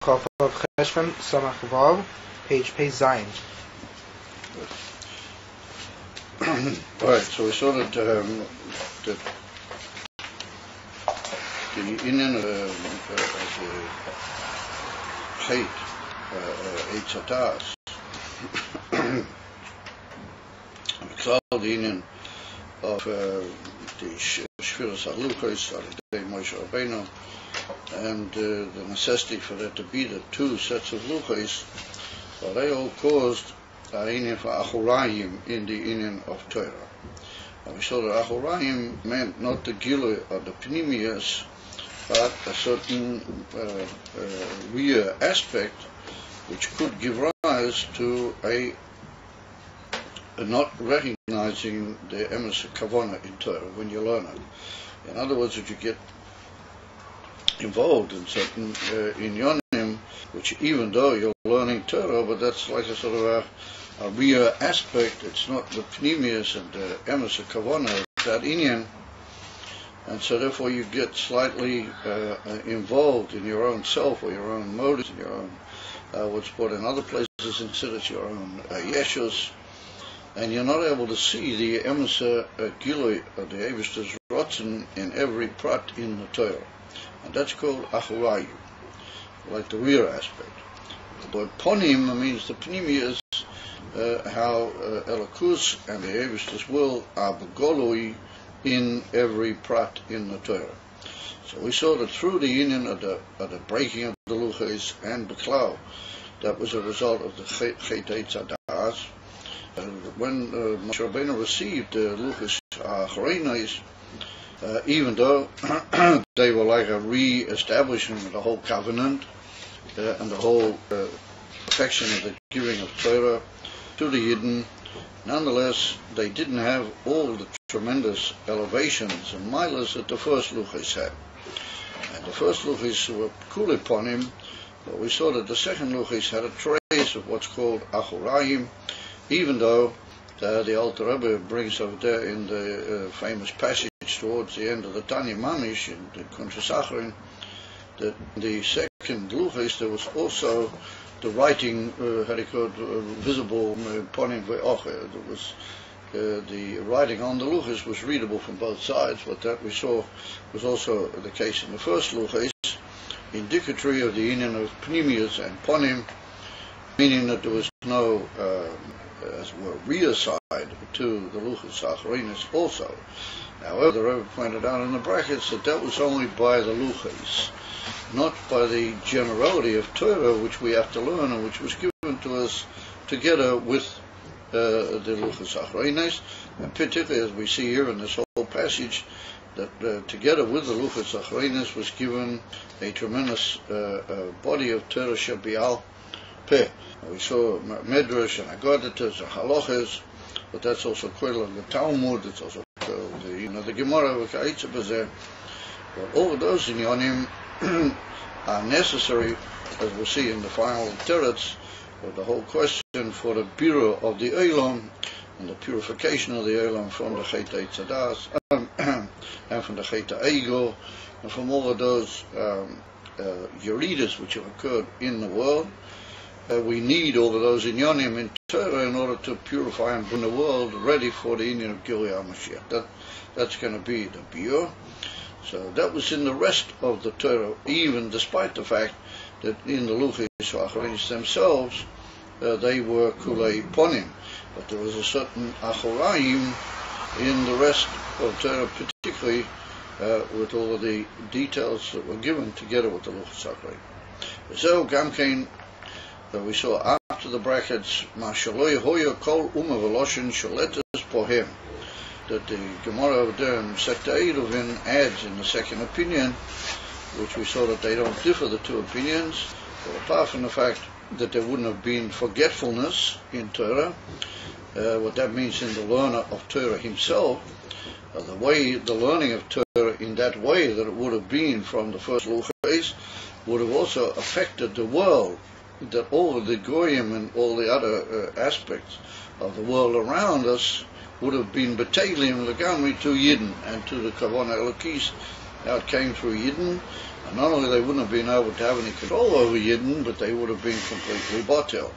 Kaf of Cheshvan, Samech Vav, page Zayin. Right, so we saw that the Indian hate, Eitzatas, the Indian of the Shviras HaLuchos, Moshe Rabbeinu, and the necessity for there to be the two sets of Luchos, well, they all caused the Indian for Achorayim in the Indian of Torah. And we saw that Achorayim meant not the Gilui or the Pnimius, but a certain real aspect which could give rise to a not recognizing the emes kavana in Torah when you learn it. In other words, if you get involved in certain inyonim, which even though you're learning Torah, but that's like a sort of a real aspect, it's not the pnimius and the emes kavana of that inyan, and so therefore you get slightly involved in your own self or your own motives, in your own what's brought in other places, instead of your own yeshus, and you're not able to see the emes gilui of the Eibishter's rotzen in every prat in the Torah, and that's called achorayu, like the rear aspect. The word ponim means the pnimius, how Elokus and the Eibishter's will are begolui in every prat in the Torah. So we saw that through the union of the breaking of the luchos and the cloud, that was a result of the chet eitzadas. When Moshe Rabbeinu received the luchos achreinos, even though they were like a re-establishment of the whole covenant and the whole affection of the giving of Torah to the Yidden, nonetheless they didn't have all the tremendous elevations and milas that the first luchos had. And the first luchos were cool upon him, but we saw that the second luchos had a trace of what's called achorayim, even though the Alter Rebbe brings over there in the famous passage towards the end of the Tanya Mamish in the Kuntrasachrin, that the second luchos there was also the writing, visible ponim ve'ocher. There was the writing on the luchos was readable from both sides, but that we saw was also the case in the first luchos, indicatory of the union of pnimius and ponim, meaning that there was no, as it were, rear side to the luchos achreinos also. However, the Rebbe pointed out in the brackets that that was only by the luchos, not by the generality of Torah which we have to learn and which was given to us together with the luchos achreinos, and particularly as we see here in this whole passage, that together with the luchos achreinos was given a tremendous body of Torah shebial peh. We saw medrash and agodatas and halachas, but that's also called the Talmud. It's also called the Gemara v'ka'itza b'zeh. But all of those inyanim are necessary, as we'll see in the final teretz, for the whole question for the bira of the Olam and the purification of the Olam from the chet eitzadas and from the chet ego and from all of those yeridas which have occurred in the world. We need all of those inyanim in Torah in order to purify and bring the world ready for the union of Gilui HaMashiach. That's going to be the biur. So that was in the rest of the Torah, even despite the fact that in the luchos achreinos themselves they were kulei ponim, but there was a certain achorayim in the rest of Torah, particularly with all of the details that were given together with the luchos achreinos. So gamkein, we saw after the brackets mashaloi hoya kol uma veloshin shaletas pohem, that the Gemara over there in Sekta Eruvin adds in the second opinion, which we saw that they don't differ, the two opinions, but apart from the fact that there wouldn't have been forgetfulness in Torah, what that means in the learner of Torah himself, the way the learning of Torah in that way that it would have been from the first luchos would have also affected the world, that all of the goyim and all the other aspects of the world around us would have been betalim legamri to Yidden and to the Kavanah Elokis. Now it came through Yidden, And not only they wouldn't have been able to have any control over Yidden, but they would have been completely batel.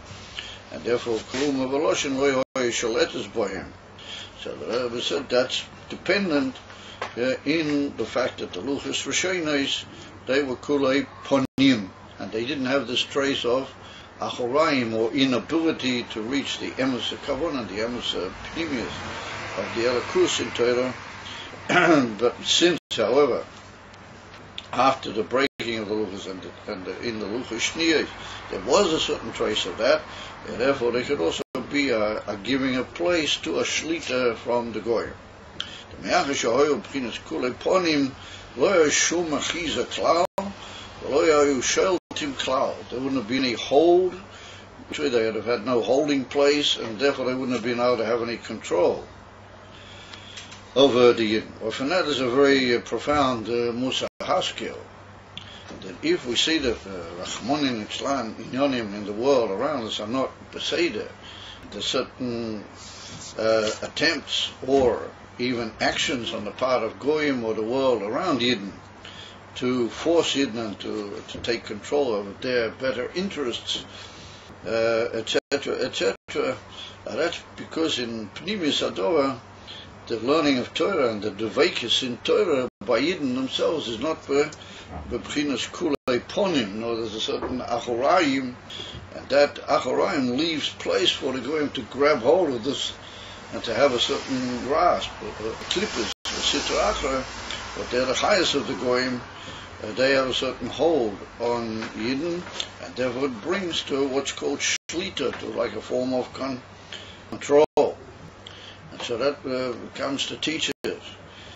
And therefore, Klum of Eloshin lo shaletas by him. So the Rebbe said that's dependent in the fact that the Luchas Rishonos, they were kulei ponim, and they didn't have this trace of achoraim, or inability to reach the emes kavon and the emes pnimius of the Elikus in Torah. But since, however, after the breaking of the Luchas and in the Luchas Shniyos, there was a certain trace of that, and therefore there could also be a giving a place to a shlita from the Goyim. There wouldn't have been any hold, they would have had no holding place, and therefore they wouldn't have been able to have any control over the Yidden. Well, from that is a very profound Musa Haskell. That if we see that Rachmanin Itzlan Inyonim in the world around us are not beseder, the certain attempts or even actions on the part of Goyim or the world around Yidden to force Yidden to take control over their better interests, etc., etc. That's because in Pnimis Adora, the learning of Torah and the Dveikis in Torah by Yidden themselves is not b'bchinas kulei ponim, nor there's a certain achorayim, and that achorayim leaves place for the Goyim to grab hold of this and to have a certain grasp. Klippers, the Sitra Achra, but they're the highest of the Goyim, they have a certain hold on Yidden, and therefore it brings to what's called shlita, to like a form of control. And so that comes to teach us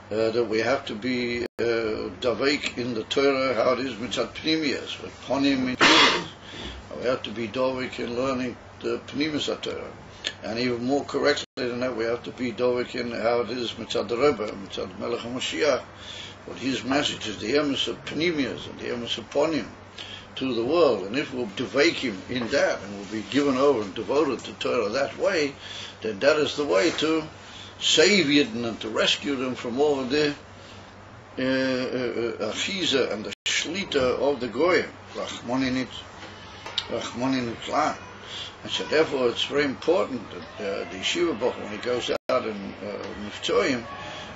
that we have to be davek in the Torah, how it is mitzat pnimius, but ponim in pnimius. We have to be davek in learning the pnimius of Torah. And even more correctly than that, we have to be davek in how it is mitzat the Rebbe, mitzat Melech HaMashiach, what his message is, the emes of pnimius and the emes of ponim to the world. And if we'll davek him in that, and we'll be given over and devoted to Torah that way, then that is the way to save Yidden and to rescue them from all of the achiza and the shlita of the Goyim, Rachmanin Itzlan. And so therefore it's very important that the Yeshiva Bach, when he goes out in Miftoim,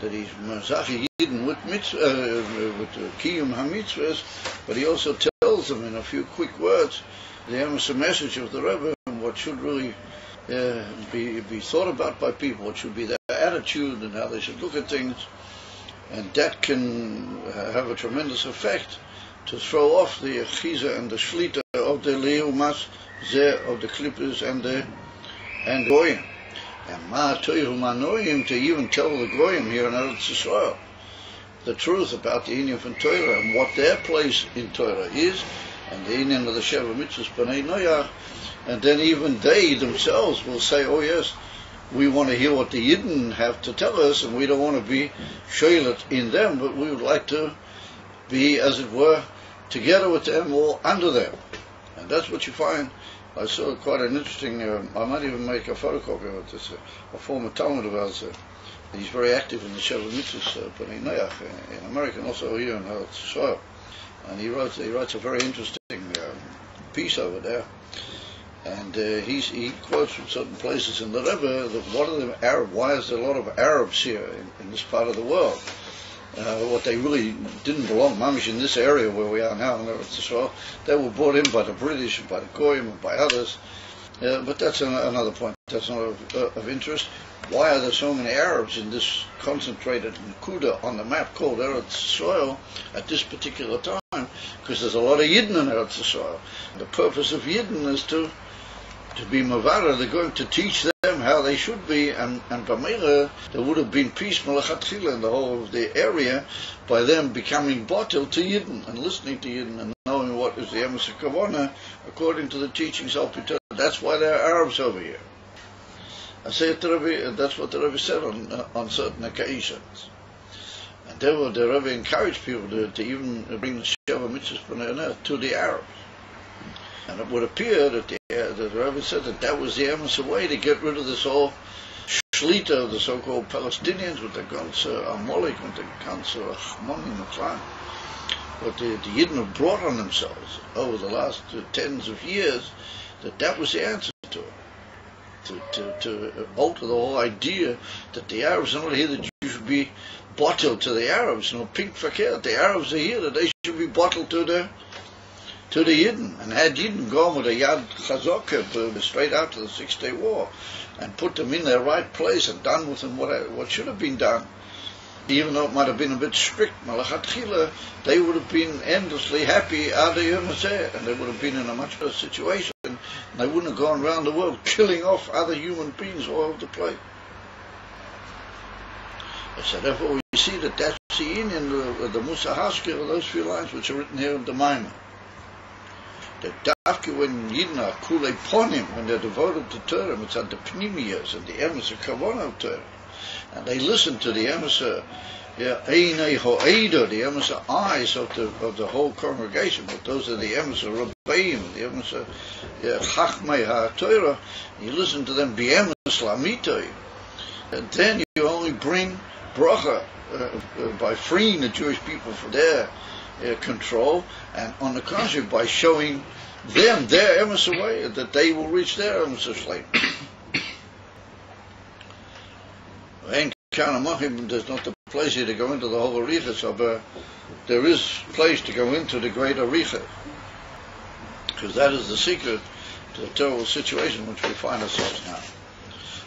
that he's Mazachi Yidden with Kiyum HaMitzvahs, but he also tells them in a few quick words the emes message of the Rebbe and what should really be thought about by people, what should be their attitude and how they should look at things, and that can have a tremendous effect to throw off the achiza and the shlita of the leumas of the klippers and Goyim. And ma toihu manoim, to even tell the Goyim here in Eretz Yisrael the truth about the inyan from Torah and what their place in Torah is, and the inyan of the Sheva Mitzvahs B'nai Noach, and then even they themselves will say, oh yes, we want to hear what the Yidden have to tell us, and we don't want to be shoilet in them, but we would like to be, as it were, together with them or under them. And that's what you find. I saw quite an interesting, I might even make a photocopy of this, a former Talmud of ours. He's very active in the Sheva Mitzvahs B'nai Noach in America, and also here in Eretz Yisrael. And he writes a very interesting piece over there. And he quotes from certain places in the Rebbe that why is there a lot of Arabs here in this part of the world? What they really didn't belong, mamish, in this area where we are now in Eretz Yisrael. They were brought in by the British and by the Goyim and by others. But that's another point. That's not of interest. Why are there so many Arabs in this concentrated Nakuda on the map called Eretz Yisrael at this particular time? Because there's a lot of Yidden in Eretz Yisrael. The purpose of Yidden is to be Mavara. They're going to teach them how they should be, and Bamela, there would have been peace Malachatchila in the whole of the area by them becoming bottled to Yidden and listening to Yidden and knowing what is the emes kavona according to the teachings of Torah. That's why there are Arabs over here. I say it to Rebbe, that's what the Rebbe said on certain occasions. And therefore the Rebbe encouraged people to even bring the Sheva Mitzvahs B'nai Noach to the Arabs. And it would appear that the Rebbe said that was the emes way to get rid of this whole shlita of the so-called Palestinians with the ganze Amalek and the ganze Rachmanin Itzlan. what the Yidden have brought on themselves over the last tens of years, that was the answer to it. To alter the whole idea that the Arabs are not here, that you should be bottled to the Arabs. Pink verkeerd. The Arabs are here, that they should be bottled to the Yidden. And had Yidden gone with a Yad Chazaka straight after the 6-Day War and put them in their right place and done with them what should have been done, even though it might have been a bit strict, Malachatchila, they would have been endlessly happy and they would have been in a much better situation, and they wouldn't have gone around the world killing off other human beings all over the place. So therefore we see that that's the in the Musa Haskell of those few lines which are written here in the Maimon. That Dafka when Yidden are Kulei Ponim, when they're devoted to Torah, it's at the Pnimiyas and the Emes of Kavanah of Torah. And they listen to the Emes Einei Ho'eda, the Emes eyes of the whole congregation, but those are the Emes Rabbeim, the Emes Chachmei HaTorah. You listen to them B'Emes Lamitoi, and then you only bring bracha by freeing the Jewish people from their control, and on the contrary, by showing them their Emes way, that they will reach their Emes Shleim. There's not the place here to go into the whole Aricha, but there is place to go into the great Aricha, because that is the secret to the terrible situation in which we find ourselves now.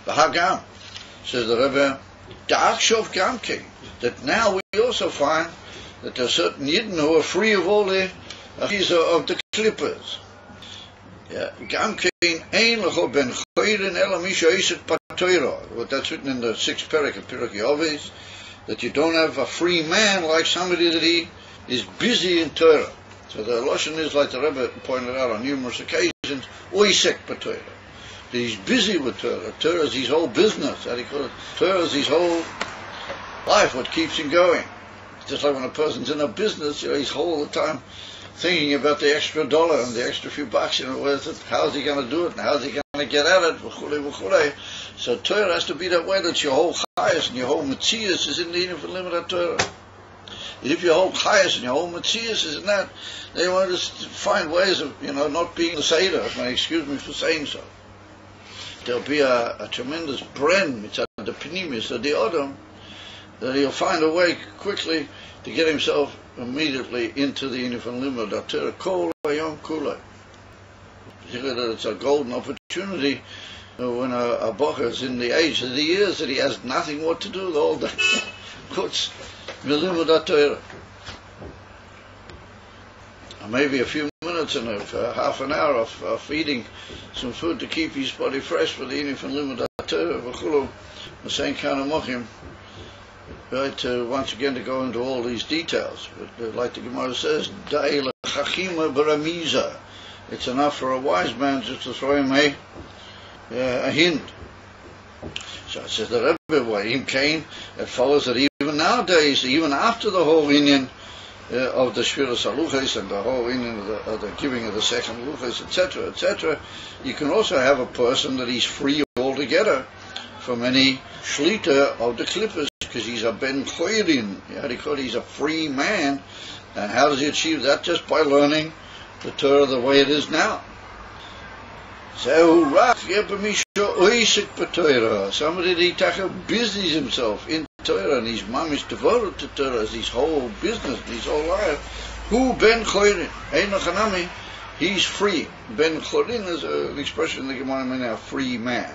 The Hagam says the Rebbe, Da'akshov Gamke, that now we also find that there are certain Yidden who are free of all the Achiza of the clippers. Gamke ein lecho ben choyren ela misha iset patoira. What that's written in the 6th parak of Pirkei Avos, that you don't have a free man like somebody that he is busy in Torah. So the Lashon is, like the Rebbe pointed out on numerous occasions, oisek patoira. That he's busy with Torah. Torah is his whole business. How do you call it? Torah is his whole life, what keeps him going. It's just like when a person's in a business, he's all the time thinking about the extra dollar and the extra few bucks, how's he going to do it and how's he going to get at it, So Torah has to be that way, that your whole chayas and your whole metzias is in the infinite limit of Torah. If your whole chayas and your whole metzias is in that, they want to find ways of, not being the Seder, excuse me for saying so. There'll be a tremendous bren, it's at the pnimis of the Odom, that he'll find a way quickly to get himself immediately into the infinite limit of Torah. Kol hayom kulei. Particularly that it's a golden opportunity when a bocher is in the age of the years that he has nothing what to do the whole day. Puts limud Torah. Maybe a few minutes and half an hour of eating some food to keep his body fresh for the infinite limud Torah. V'chulu, the same kind of mochim. Right, once again to go into all these details, but like the Gemara says, Da'il chachima baramiza. It's enough for a wise man just to throw him a hint. So it says the Rebbe, why him came, it follows that even nowadays, even after the whole Indian of the Shviras Haluches and the whole Indian of the giving of the second Haluches, etc., you can also have a person that he's free altogether from any shlita of the clippers, because he's a ben choyrin, he's a free man. And how does he achieve that? Just by learning the Torah the way it is now. Somebody that busies himself in Torah, and his mom is devoted to Torah as his whole business, his whole life. Who ben choyrin? He's free. Ben choyrin is an expression in the Gemara meaning a free man.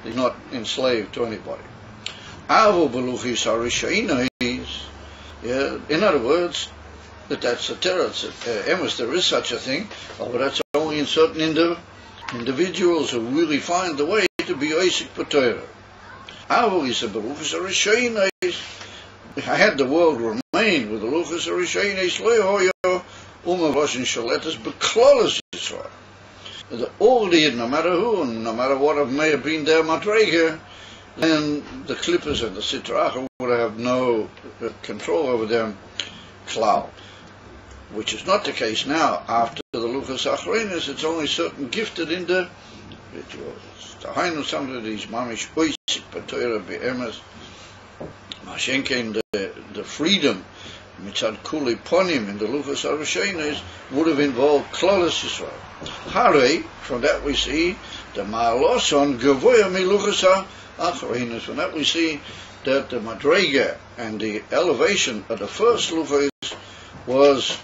He's not enslaved to anybody. In other words, that's a Torah. Emes, there is such a thing, but that's only in certain individuals who really find the way to be Oisik B'Torah. Had the world remained with the Luchas Arishaines Lehoyo Umavoshin Shaletas Beklolas Yisrael. All the, no matter who, and no matter what may have been their Madrega, then the clippers and the Sitracha would have no control over them cloud. Which is not the case now. After the Luchas Achrenis, it's only certain gifted individuals. Tahainu somebody these mamish oisik b'Torah be'emes. Mashenkein the freedom Mitzad Kuli Ponim in the Luchas HaRishonos would have involved Klolos Yisrael. Hare, from that we see the Ma'aloson Gevoya Miluchas HaAchronos. From that we see that the Madrega and the elevation of the first Luchas was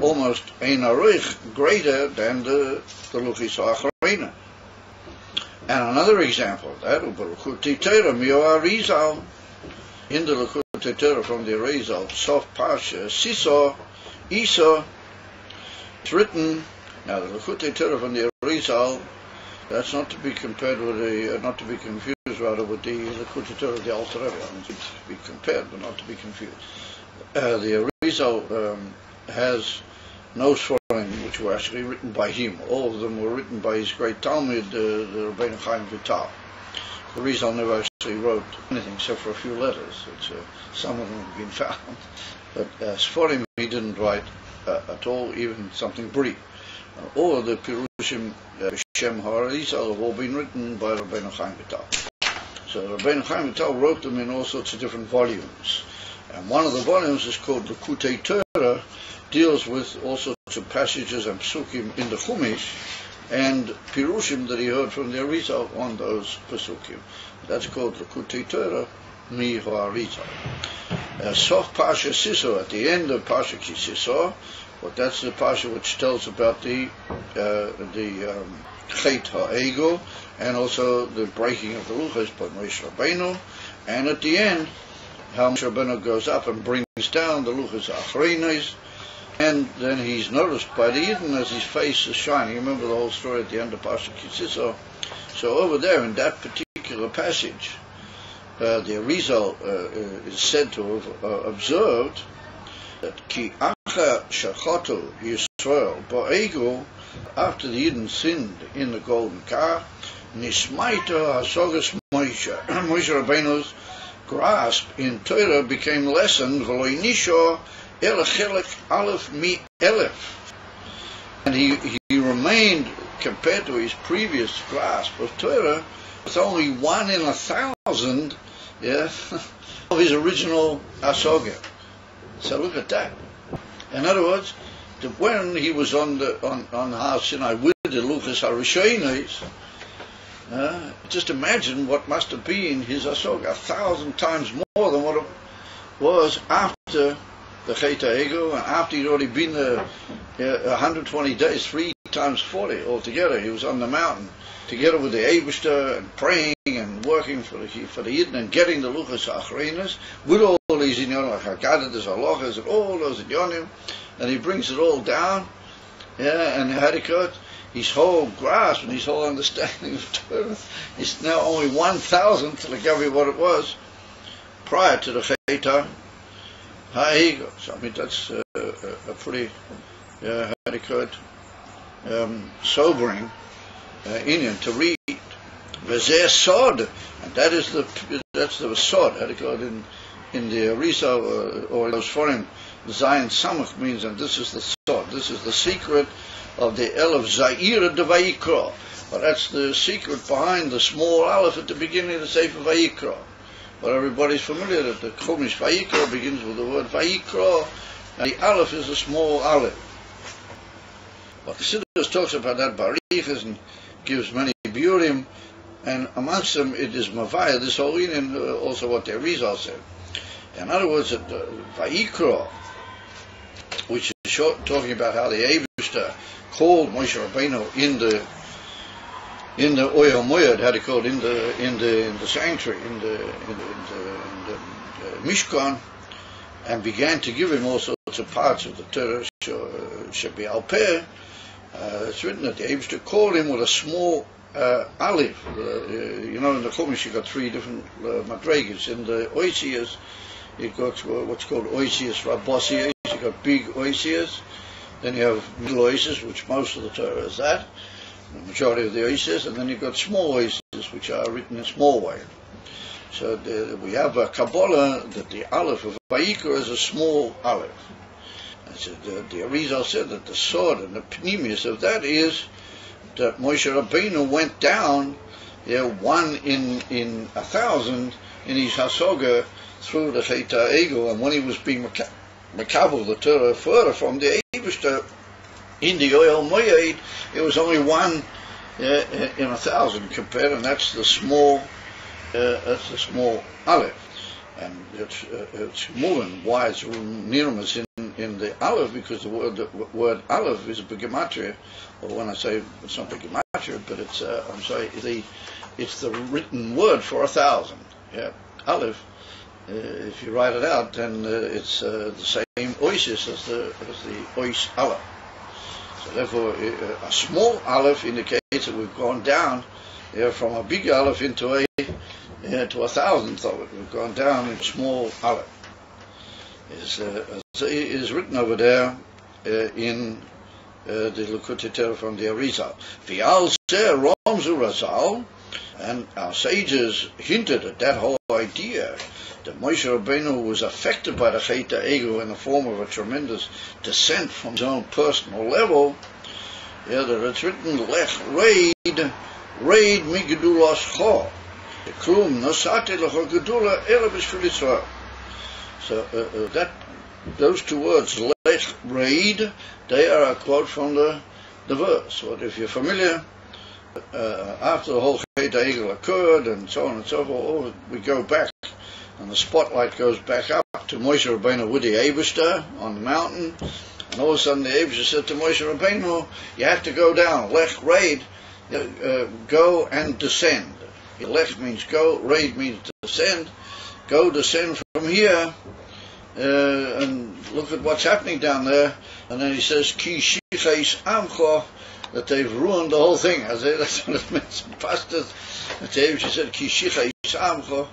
almost ein arich greater than the Luchas HaAchronos. And another example of that, U'Baruchuti Torah Mio Arizal, in the Luchas Torah from the Arizal, Sof Pasha, Siso, Isa, it's written, now the Luchas Torah from the Arizal, that's not to be compared with the, not to be confused rather with the Luchas Torah of the Alter Rebbe. I mean, to be compared but not to be confused. The Arizal has no Sforim which were actually written by him. All of them were written by his great Talmud, the Rabbeinu Chaim Vital. The Arizal never actually wrote anything except for a few letters, which some of them have been found. But Sforim he didn't write at all, even something brief. All of the Pirushim Shem HaArizal have all been written by Rabbeinu Chaim Vital. So Rabbeinu Chaim Vital wrote them in all sorts of different volumes. And one of the volumes is called the Likutei Torah, deals with all sorts of passages and psukim in the Chumash and Pirushim that he heard from the Arizal on those psukim. That's called the Likutei Torah mi HaArizal. Sof Pasha Siso, at the end of Pasha Ki Siso, but that's the Pasha which tells about the Chet HaEgo and also the breaking of the Luchas by Moshe Rabbeinu, and at the end how Moshe Rabbeinu goes up and brings down the Luchas HaAchronos, and then he's noticed by the Yidden as his face is shining. You remember the whole story at the end of Pasha Ki Siso. So over there in that particular passage, the Arizal is said to have observed that Ki Acha Shachotu Yisrael Bo'ego, after the Yidden sinned in the golden calf, Nismaita Hasogas Moshe, Moshe Rabbeinu's grasp in Torah became lessened, V'lo Nisho El Chelek Aleph Mi Elef, and he remained, compared to his previous grasp of Torah, with only 1 in 1,000, of his original Hasoga. So look at that. In other words, when he was on Har Sinai with the Luchas HaRishonos, just imagine what must have been his Hasoga, 1,000 times more than what it was after the Chet HaEgo, and after he'd already been there 120 days, 3 times 40 altogether. He was on the mountain together with the Eibishter and praying and working for the Yidden and getting the Luchas HaAchronos with all these inyonim, like Haggadahs, halachas, and all those inyonim, and he brings it all down, and Hadikot, his whole grasp and his whole understanding of Torah is now only 1,000th, like every what it was prior to the Chet HaEgo. So I mean that's a pretty Hadikot sobering inyan to read. V'zeh sod, and that's the sod. Hadikot in the Arizal or those foreign Zion Samech means, and this is the sod. This is the secret of the Elef Zaira de Vayikra. But that's the secret behind the small Aleph at the beginning of the Sefer Vayikra. But everybody's familiar that the Chumash Vayikra begins with the word Vayikra, and the Aleph is a small Aleph. But the Siddur talks about that Barichas and gives many biurim, and amongst them it is Mavaya, this whole and also what the Arizal said. In other words, that Vayikra, which is talking about how the Eibishter called Moshe Rabbeinu in the Oyel Moed, how they called in the sanctuary, in the Mishkan, and began to give him all sorts of parts of the Torah Shebi Al Peh. It's written that the Eibishter called him with a small Aleph. In the Chumash you got 3 different madregas. In the Oisias you got what's called Oisias Rabbosias. You got big Oisias, then you have middle Oisias, which most of the Torah is that, the majority of the Oisias, and then you've got small Oisias, which are written in small way. So we have a Kabbalah that the Aleph of Vayikra is a small Aleph. And so the Arizal said that the sword and the pneumius of that is that Moshe Rabbeinu went down 1 in 1,000 in his Hasoga through the Chet HaEgo, and when he was being Makabel the Torah further from the Eibishter in the Oil Moyed. It was only one in 1,000 compared, and that's the small Aleph. And it's moving. Why it's Nirmas in the Aleph, because the word Aleph is a Gematria, or when I say it's not a Gematria, but it's it's the written word for 1,000. Yeah, Aleph. If you write it out, then it's the same oisis as the ois Aleph. So therefore, a small Aleph indicates that we've gone down from a big Aleph into a to 1,000th of it. We've gone down in small Aleph. It is written over there in the Likutei Torah from the Arizal. V'al zeh romzu Razal, and our sages hinted at that whole idea that Moshe Rabbeinu was affected by the Chet HaEgel in the form of a tremendous descent from his own personal level. Yeah, that it's written, Lech reid migedulas cho. Klum nosati lecho gedula ela b'shvil Yisrael. So those two words, Lech reid, they are a quote from the verse. But if you're familiar, after the whole Chet HaEgel occurred and so on and so forth, we go back, and the spotlight goes back up to Moshe Rabbeinu with the Eibishter on the mountain, and all of a sudden the Eibishter said to Moshe Rabbeinu, you have to go down, Lech reid, go and descend. Lech means go, reid means descend. Go descend from here, and look at what's happening down there. And then he says, Ki shicheis amcho, that they've ruined the whole thing. That's what it means in pastors. The Eibishter said, Ki shicheis amcho,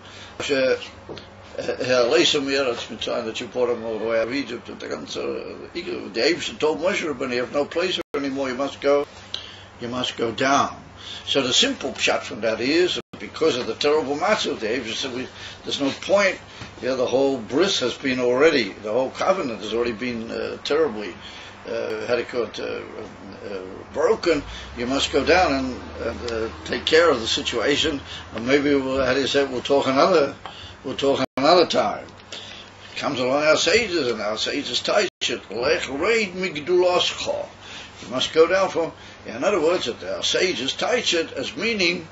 that you brought him all the way out of Egypt. The Eibishter told Moshe Rabbeinu, you have no place anymore, you must go down. So the simple pshat from that is, because of the terrible matzah, the Eibishter said, there's no point. Yeah, the whole bris has been already, the whole covenant has already been terribly, broken. You must go down and take care of the situation, and maybe we'll talk another time. Comes along our sages, and our sages teach it, Lech reid migdulas cho. You must go down from. In other words, our sages teach it as meaning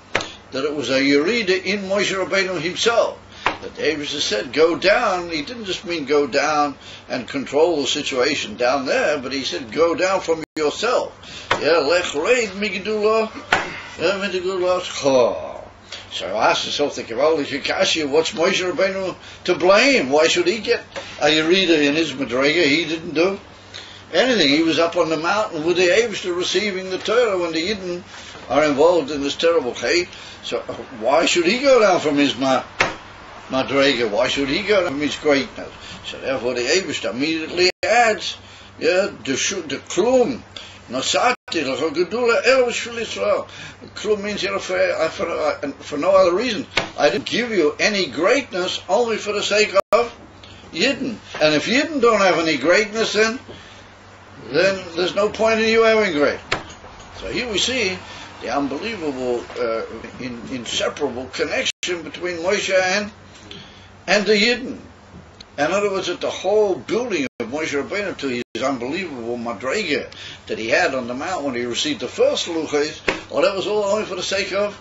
that it was a Yerida in Moshe Rabbeinu himself. That the Eibishter said, go down. He didn't just mean go down and control the situation down there, but he said, go down from yourself. Yeah, Lech reid migdulas cho. So I asked myself, thinking, well, if you kashi, what's Moshe Rabbeinu to blame? Why should he get a Yerida in his Madrega? He didn't do anything. He was up on the mountain with the Eibishter receiving the Torah when the Yidden are involved in this terrible hate. So why should he go down from his Madrega? Why should he go down from his greatness? So therefore the Eibishter immediately adds, the klum, nosati lecho gedula ela b'shvil Yisrael. Klum means, for no other reason. I didn't give you any greatness only for the sake of Yidden. And if Yidden don't have any greatness, then there's no point in you having greatness. So here we see the unbelievable, inseparable connection between Moshe and the Yidden. In other words, that the whole building of Moshe Rabbeinu to his unbelievable madrega that he had on the mount when he received the first luchos, well, that was all only for the sake of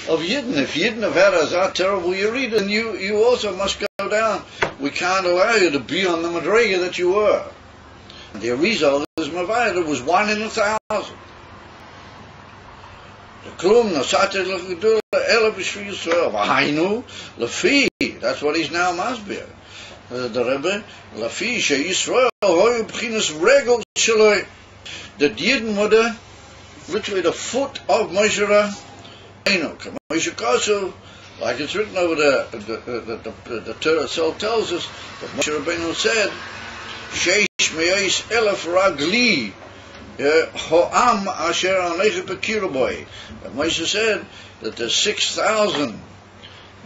Yidden. If Yidden have had a terrible Yerida, then you also must go down. We can't allow you to be on the madrega that you were. And the result is Mavayah was 1 in 1,000. Klum nosati lecho gedula ela b'shvil Yisrael. V'hainu lefi. That's what he's now masbir. The Rebbe, lefi sheYisrael hoyu b'chinas regel sheloi. The Yidden were literally the foot of Moshe Rabbeinu. Moshe Kosu, like it's written over there, the Torah itself tells us that Moshe Rabbeinu said, Sheish me'eis elef ragli ho'am asher anecha bekiru boi. Moshe said that there's 6,000,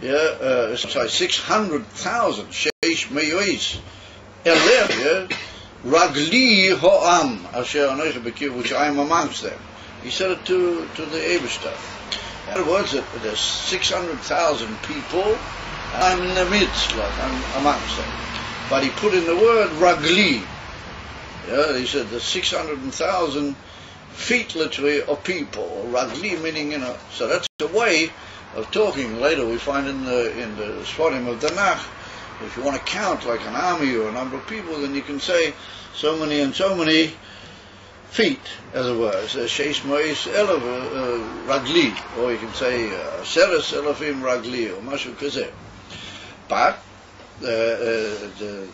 600,000 sheish me'eis elef ragli ho'am asher anecha bekiru, which I am amongst them. He said it to the Eibishter. In other words, there's 600,000 people, and I'm in the midst, like I'm amongst them. but he put in the word ragli. Yeah, he said the 600,000 feet literally of people, or ragli meaning, so that's a way of talking. Later we find in the Sfarim of Danach, if you want to count like an army or a number of people, then you can say so many and so many feet, as it were. So Sheish Mois Elef Ragli, or you can say Seres Elefim Ragli, or Mashu Kazeh. But the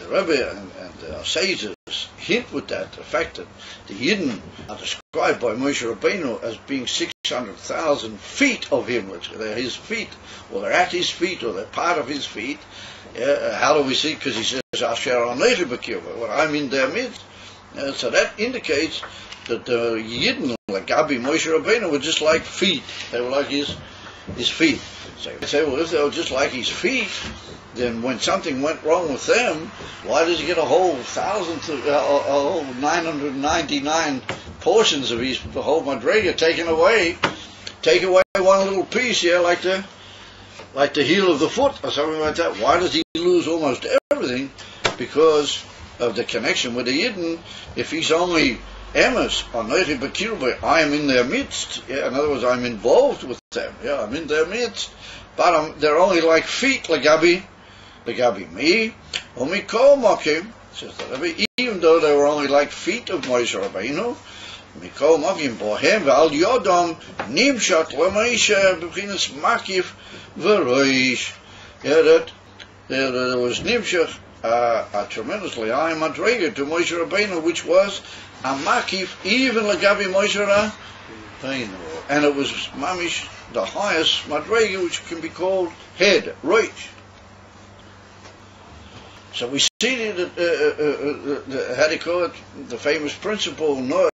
Rebbe and the sages hint with that, the fact that the Yidden are described by Moshe Rabbeinu as being 600,000 feet of him. They're his feet, or they're at his feet, or they're part of his feet. How do we see? Because he says, Asher Anechi B'Kirba, well, I'm in their midst. So that indicates that the Yidden, like Gabi, Moshe Rabbeinu, were just like feet. They were like his feet. So you say, well, if they were just like his feet, then when something went wrong with them, why does he get a whole 999 portions of his whole Madrega taken away? Take away one little piece here, like the heel of the foot or something like that. Why does he lose almost everything? Because of the connection with the Yidden. If he's only emes, Anechi B'Kirba, I am in their midst. Yeah, in other words, I'm involved with them. Yeah, I'm in their midst. But they're only like feet, Lagabi me, Mikol Mokim, says the Rebbe, even though they were only like feet of Moshe Rabbeinu, Mikol Mokim Bohem Ve'al Yodom Nimshak L'Meisha B'Chinas Makif V'Roish. Yeah, that there was Nimshak, a tremendously high madrega to Moshe Rabbeinu, which was a Makif, even Lagabi Moshe Rabbeinu. And it was Mamish, the highest madrega, which can be called head, Roish. So we see that, how do you call it, the famous principle, that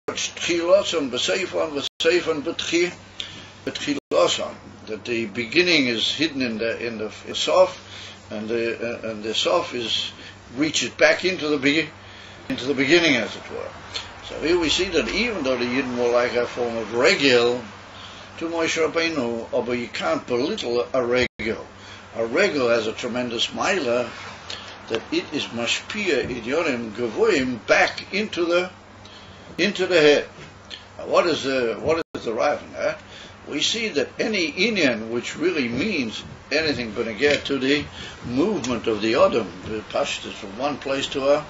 the beginning is hidden in the Sof, and the Sof reaches back into the beginning, as it were. So here we see that even though the Yidden were like a form of regel to Moshe Rabbeinu, but you can't belittle a regel. A regel has a tremendous milah, that it is mashpia idyonim gavoim back into the head. Now, what is the right in that? We see that any inyan which really means anything but again to the movement of the Adam, the pashtas from one place to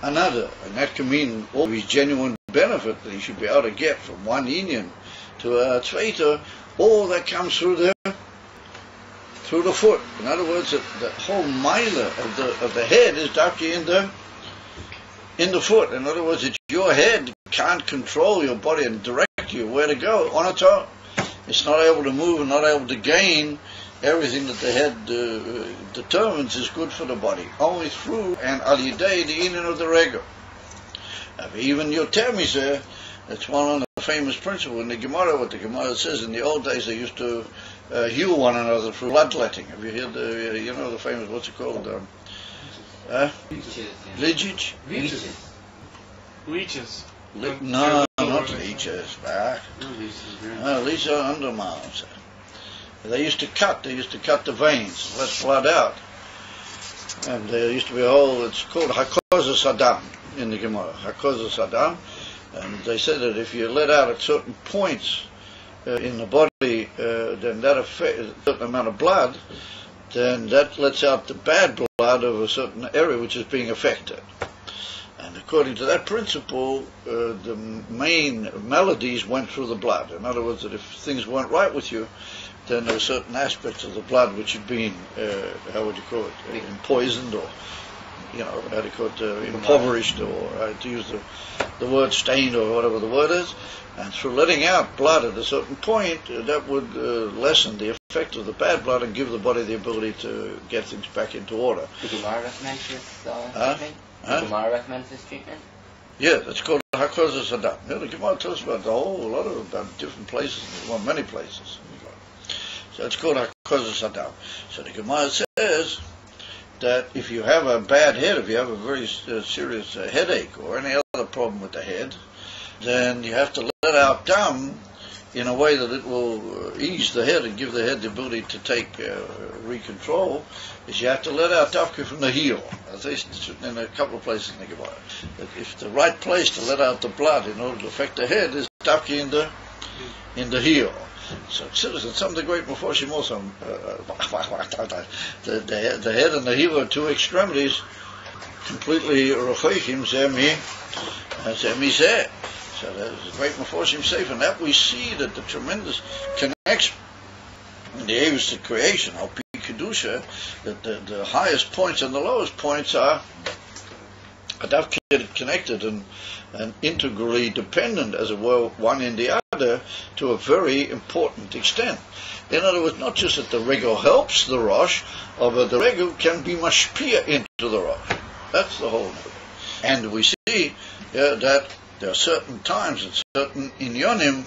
another, and that can mean all his genuine benefit that he should be able to get from one inyan to a tzveita, all that comes through the foot. In other words, the whole milah of the head is darkly in the foot. In other words, it's your head can't control your body and direct you where to go on its own. It's not able to move and not able to gain everything that the head determines is good for the body. Only through and al yidei the inyan of the regel. Even your termis there, that's one of the famous principles in the Gemara. What the Gemara says, in the old days they used to heal one another through bloodletting. Have you heard the famous, what's it called? Leeches. Leeches. No, not leeches. Leeches are undermines. They used to cut the veins, let blood out. And there used to be a whole, it's called Hakozah Saddam in the Gemara. Hakozah Saddam. And they said that if you let out at certain points in the body, then that affects a certain amount of blood, then that lets out the bad blood of a certain area which is being affected. And according to that principle, the main melodies went through the blood. In other words, that if things weren't right with you, then there were certain aspects of the blood which had been, how would you call it, poisoned, or how do you call it, impoverished, or to use the word stained, or whatever the word is. And through letting out blood at a certain point, that would lessen the effect of the bad blood and give the body the ability to get things back into order. The Gemara recommends this treatment? The Gemara recommends this treatment? Yeah, it's called Hakozah Saddam. Yeah, the Gemara tells us about a lot of different places, well, many places. So it's called Hakozah Saddam. So the Gemara says that if you have a bad head, if you have a very serious headache or any other problem with the head, then you have to let out dam in a way that it will ease the head and give the head the ability to take recontrol, is you have to let out dafka from the heel. As they in a couple of places in the Gemara. If the right place to let out the blood in order to affect the head is dafka in the heel. So citizens, some of the great Meforshim also, the head and the heel are two extremities, completely rochayim zemi zeh. So there's a great Meforshim say from that we see that the tremendous connection in the areas of creation, how Kedusha, that the highest points and the lowest points are connected and integrally dependent, as it were, one in the other, to a very important extent. In other words, not just that the regel helps the Rosh, but the regel can be mashpia into the Rosh. That's the whole thing. And we see that there are certain times and certain inyonim,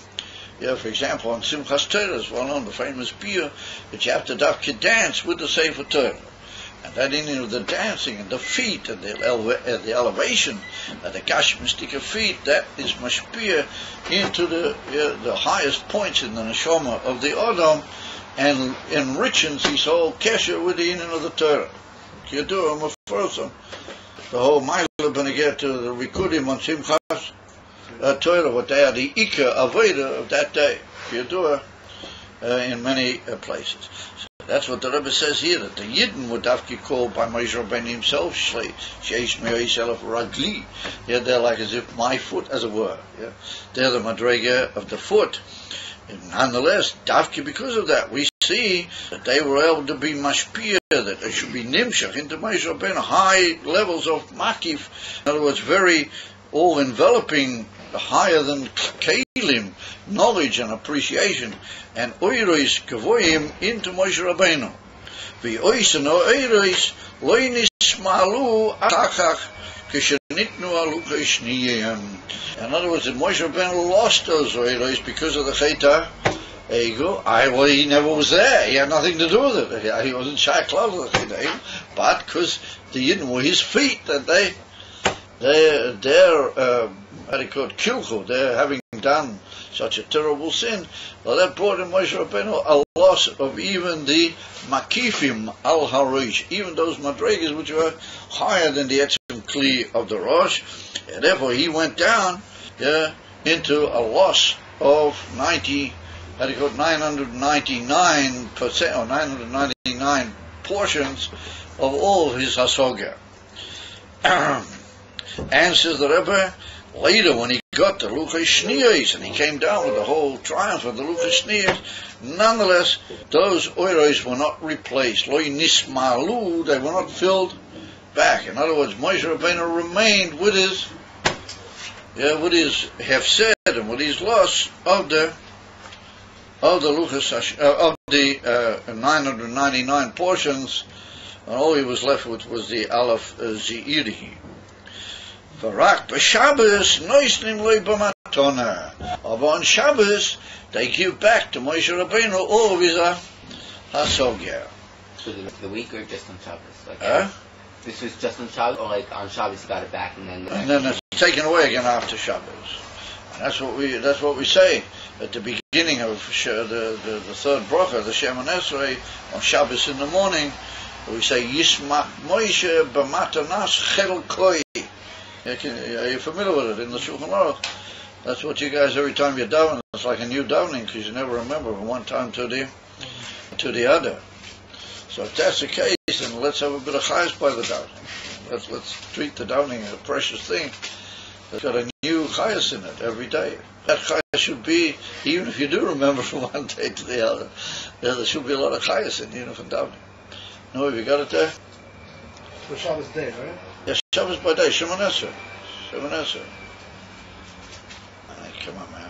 for example, on Simchas Torah is well known, the famous beer, that you have to dance with the Sefer Torah. And that in the dancing and the feet and the elevation and the kashmistika feet, that is mashpia into the highest points in the neshama of the Adam and enriches his whole kesher with the inyan of the Torah. The whole Ma'ila Benegeh to the Rikudim on Simchas Torah, what they are the Ika Aveda of that day, in many places. So that's what the Rebbe says here, that the Yidden would have to be called by Moshe Rabbeinu himself, Sheish Me'oisel of Ragli. They're like as if my foot, as it were. They're the Madrega of the foot. And nonetheless, Dafki, because of that, we see that they were able to be mashpia, that they should be nimshach into Moshe Rabbeinu, high levels of makif. In other words, very all-enveloping, higher than kelim, knowledge and appreciation, and oiros kavoim into Moshe Rabbeinu. V'oisen o oiros loy nismalu atachach kishenitnu alukai shniyim. In other words, that Moshe Rabbeinu lost those oiros because of the cheta ego. Well, he never was there. He had nothing to do with it. He wasn't shy close to the cheta, but because the Yidden were his feet, that they're kilchu, they're having done such a terrible sin, well, that brought in Moshe Rabbeinu a loss of even the makifim al harosh, even those madregas which were higher than the etzem kli of the Rosh, and therefore he went down into a loss of 999% or 999 portions of all his hasogah. And says the Rebbe, later when he got the Luchei Shniyos and he came down with the whole triumph of the Luchei Shniyos, nonetheless, those oiros were not replaced. Loi nismalu, they were not filled back. In other words, Moshe Rabbeinu remained with his hefsed and with his loss of the Luchei of the 999 portions, and all he was left with was the Aleph Ze'iri. But on Shabbos, they give back to Moshe Rabbeinu all of his hasogya. So the week or just on Shabbos? This was just on Shabbos, or like on Shabbos you got it back and then it's taken away again after Shabbos. And that's what we say at the beginning of the third bracha, the Shema Nesrei, on Shabbos in the morning. We say Yismach Moshe b'matanas chel koi. Are you familiar with it in the Shulchan Aruch? That's what you guys, every time you daven, it's like a new davening because you never remember from one time to the other. So if that's the case, then let's have a bit of chayas by the davening. Let's treat the davening as a precious thing that's got a new chayas in it every day. That chayas should be, even if you do remember from one day to the other, there should be a lot of chayas in the from davening. No, have you got it there? For Shabbos day, right? Yes, Shabbos by day, Shema Nesrei. Come on, man.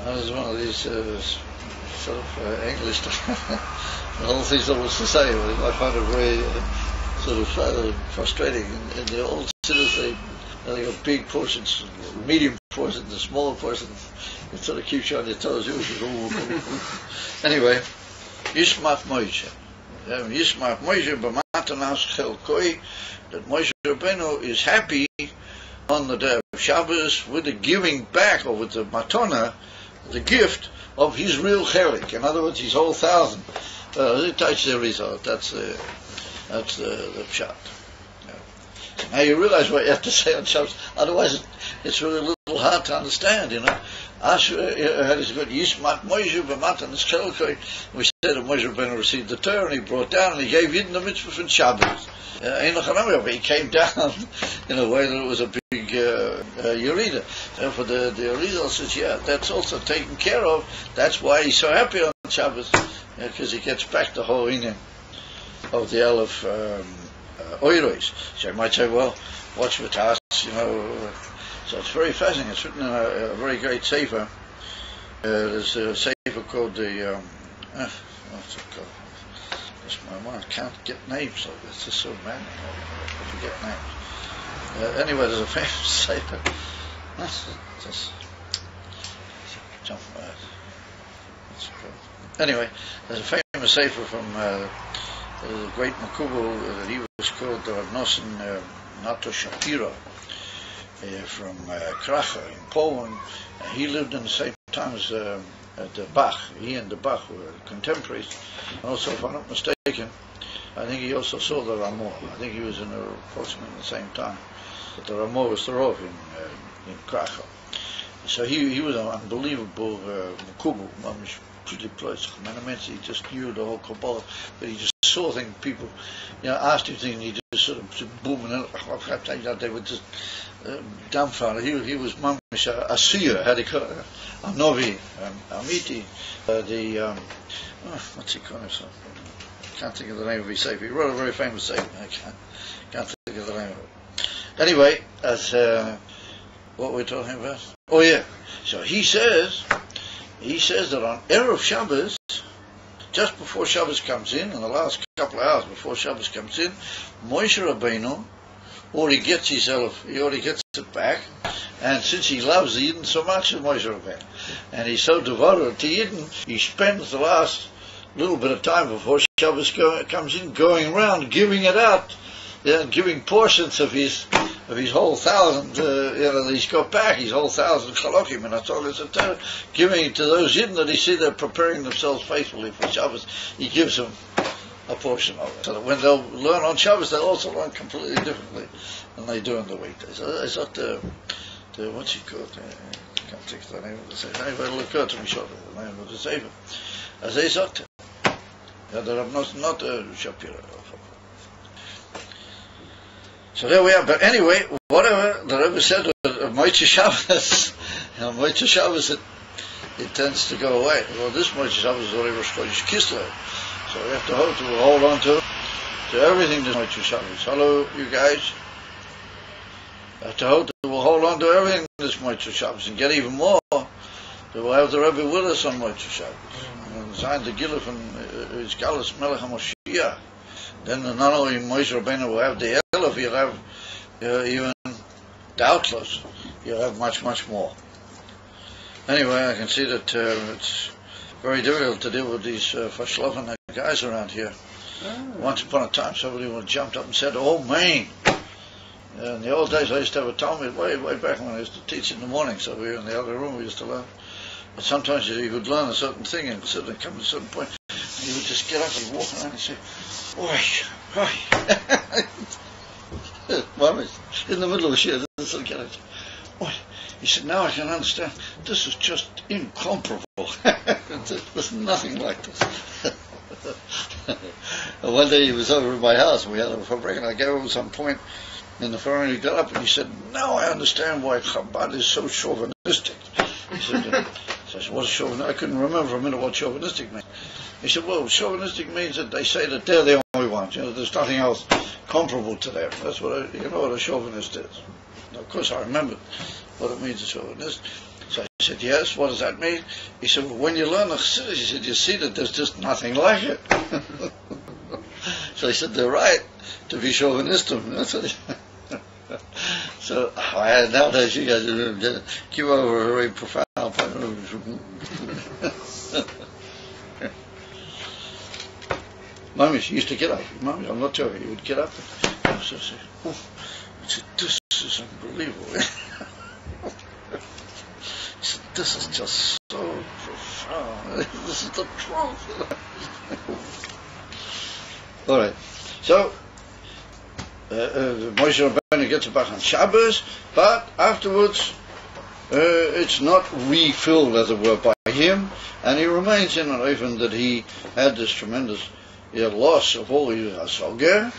That was one of these sort of English the whole thing's almost the same. I find it very sort of frustrating. In the old cities, they got big portions, medium portions, and small portions. It sort of keeps you on your toes. Anyway, Yishmach Moshe. Yishmach Moshe b'matanas b'matanas chelkoi, that Moshe Rabbeinu is happy on the day of Shabbos with the giving back, or with the matana, the gift of his real chelik. In other words, his whole 1,000. It touches the result. That's the pshat. Yeah. So now you realize what you have to say on Shabbos. Otherwise, it's really a little hard to understand. You know, had his good Yismat Moshe b'matanas chelkoi. We said that Moshe Rabbeinu received the Torah, and he brought down, and he gave Yidden the mitzvah from Shabbos. He came down in a way that it was a big Yerida. Therefore, the Yerida says, yeah, that's also taken care of. That's why he's so happy on Shabbos, because he gets back the whole inyan of the Aleph Oiros. So you might say, well, what's with us? You know, so it's very fascinating. It's written in a very great sefer. There's a sefer called the what's it called? I can't get names of it. It's just so many. I forget names. Anyway, there's a famous sefer. Just jump. Anyway, there's a famous sefer from the great Makubal that he was called the Rav Nosson Nato Shapiro from Krakow in Poland. He lived in the same time as the Bach. He and the Bach were contemporaries. Also, if I'm not mistaken, I think he also saw the Ramah. I think he was in approximately the same time. But the Ramah was the Rov in Krakow. So he was an unbelievable Makubal. Pretty close. He just knew the whole Kabbalah, but he just saw things. People, asked him things, and he just sort of booming. They were just dumbfounded. He was mamish a seer, how do you call it? A novi, amiti. What's he called himself? I can't think of the name of his sefer. He wrote a very famous sefer. I can't think of the name of it. Anyway, that's what we're talking about. Oh yeah. So he says that on Erev Shabbos, just before Shabbos comes in the last couple of hours before Shabbos comes in, Moshe Rabbeinu already gets it back, and since he loves the Yidden so much, Moshe Rabbeinu, and he's so devoted to Yidden, he spends the last little bit of time before Shabbos comes in going around giving it out, giving portions of his whole 1,000, that he's got back, his whole 1,000 chalokim, and that's all it's a giving it to those Yidden that he see they're preparing themselves faithfully for Shabbos. He gives them a portion of it, so that when they'll learn on Shabbos, they'll also learn completely differently than they do in the weekdays. It's not the what's he called? I can't think of the name of the sefer. Anyway, it'll occur to me shortly, the name of the sefer. As they said, that I'm not Shapiro. So there we are. But anyway, whatever the Rebbe said of Motzei Shabbos, Motzei Shabbos, it tends to go away. Well, this Motzei Shabbos is already Rosh Chodesh Kislev, so we have to hold on to everything this Motzei Shabbos. Hello, you guys. We'll hold on to everything this Motzei Shabbos and get even more. We'll have the Rebbe with us on Motzei Shabbos. And sign the Giluf and his Galus Melech HaMoshiach. Then not only Moshe Rabbeinu will have the Elef, you'll have even doubtless, you'll have much, much more. Anyway, I can see that it's very difficult to deal with these Fashloven guys around here. Once upon a time, somebody jumped up and said, "Oh, man." In the old days, I used to have a Talmud way back when I used to teach in the morning, so we were in the other room, we used to learn. But sometimes you would learn a certain thing and suddenly come to a certain point, and you would just get up and walk around and say, "Oi, oi." In the middle of the shir, this little kid, "Oi." He said, "Now I can understand. This is just incomparable. There's nothing like this." And one day he was over at my house, and we had a break, and I gave him some point in the phone, and he got up and he said, "Now I understand why Chabad is so chauvinistic." He said, so I said, "What's chauvinistic?" I couldn't remember for a minute what chauvinistic meant. He said, "Well, chauvinistic means that they say that they're the only ones. There's nothing else comparable to them. That's what you know what a chauvinist is." Now, of course, I remembered what it means, a chauvinist. So I said, "Yes, what does that mean?" He said, "Well, when you learn the Chassidus," he said, "you see that there's just nothing like it." So he said, "They're right to be chauvinistic." That's what so nowadays you guys keep over a very profound point. Mommy, she used to get up. Mommy, I'm not joking. He would get up and say, oh, this is unbelievable. He said, this is just so profound. This is the truth. All right. So, Moshe Rabbeinu gets back on Shabbos, but afterwards it's not refilled, as it were, by him, and he remains in an oven that he had this tremendous loss of all his hasoger,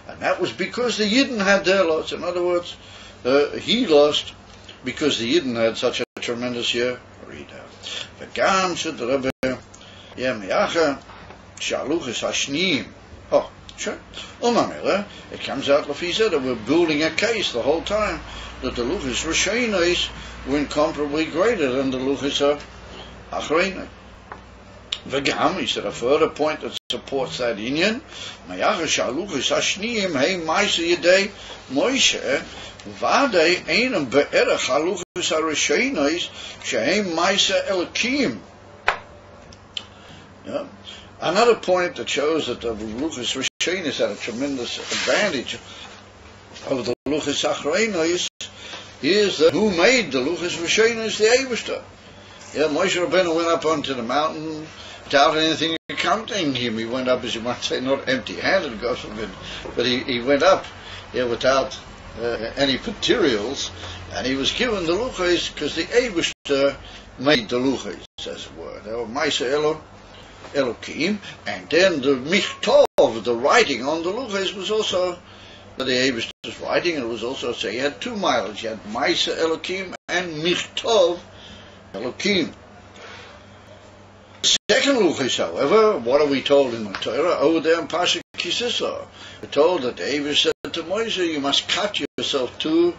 and that was because the Yidden had their loss. In other words, he lost because the Yidden had such a tremendous year. V'gam said the Rebbe, Yemiacha, Shaluchas Hashniim. Oh, sure. It comes out Lafisa that we're building a case the whole time that the Luchas Rishonos were incomparably greater than the Luchas Achreinai. V'gam, he said, a further point that supports that Inyan, Mayacha Shaluchas Hashniim, Hei Maisa Yedei Moshe, Vadei Einam Be'erach Haluchas HaRishonos, Shehem Maisa Elokim. Yeah. Another point that shows that the Luchas Rishonos had a tremendous advantage over the Luchas Achreinai is that who made the Luchas Rishonos? The Eibishter. Yeah, Moshe Rabbeinu went up onto the mountain without anything accompanying him. He went up, as you might say, not empty-handed, God forbid, but he went up without any materials, and he was given the Luchas because the Eibishter made the Luchas, as it were. They were Maisa Elokim, and then the Michtov, the writing on the Luchas, was also the Eibishter's writing, and it was also, so he had two miles. You had Maisa Elokim and Michtov Elokim. The second Luchas, however, what are we told in the Torah? Over there in Pasuk Kisisa, we're told that the Eibush said to Moshe, you must cut yourself two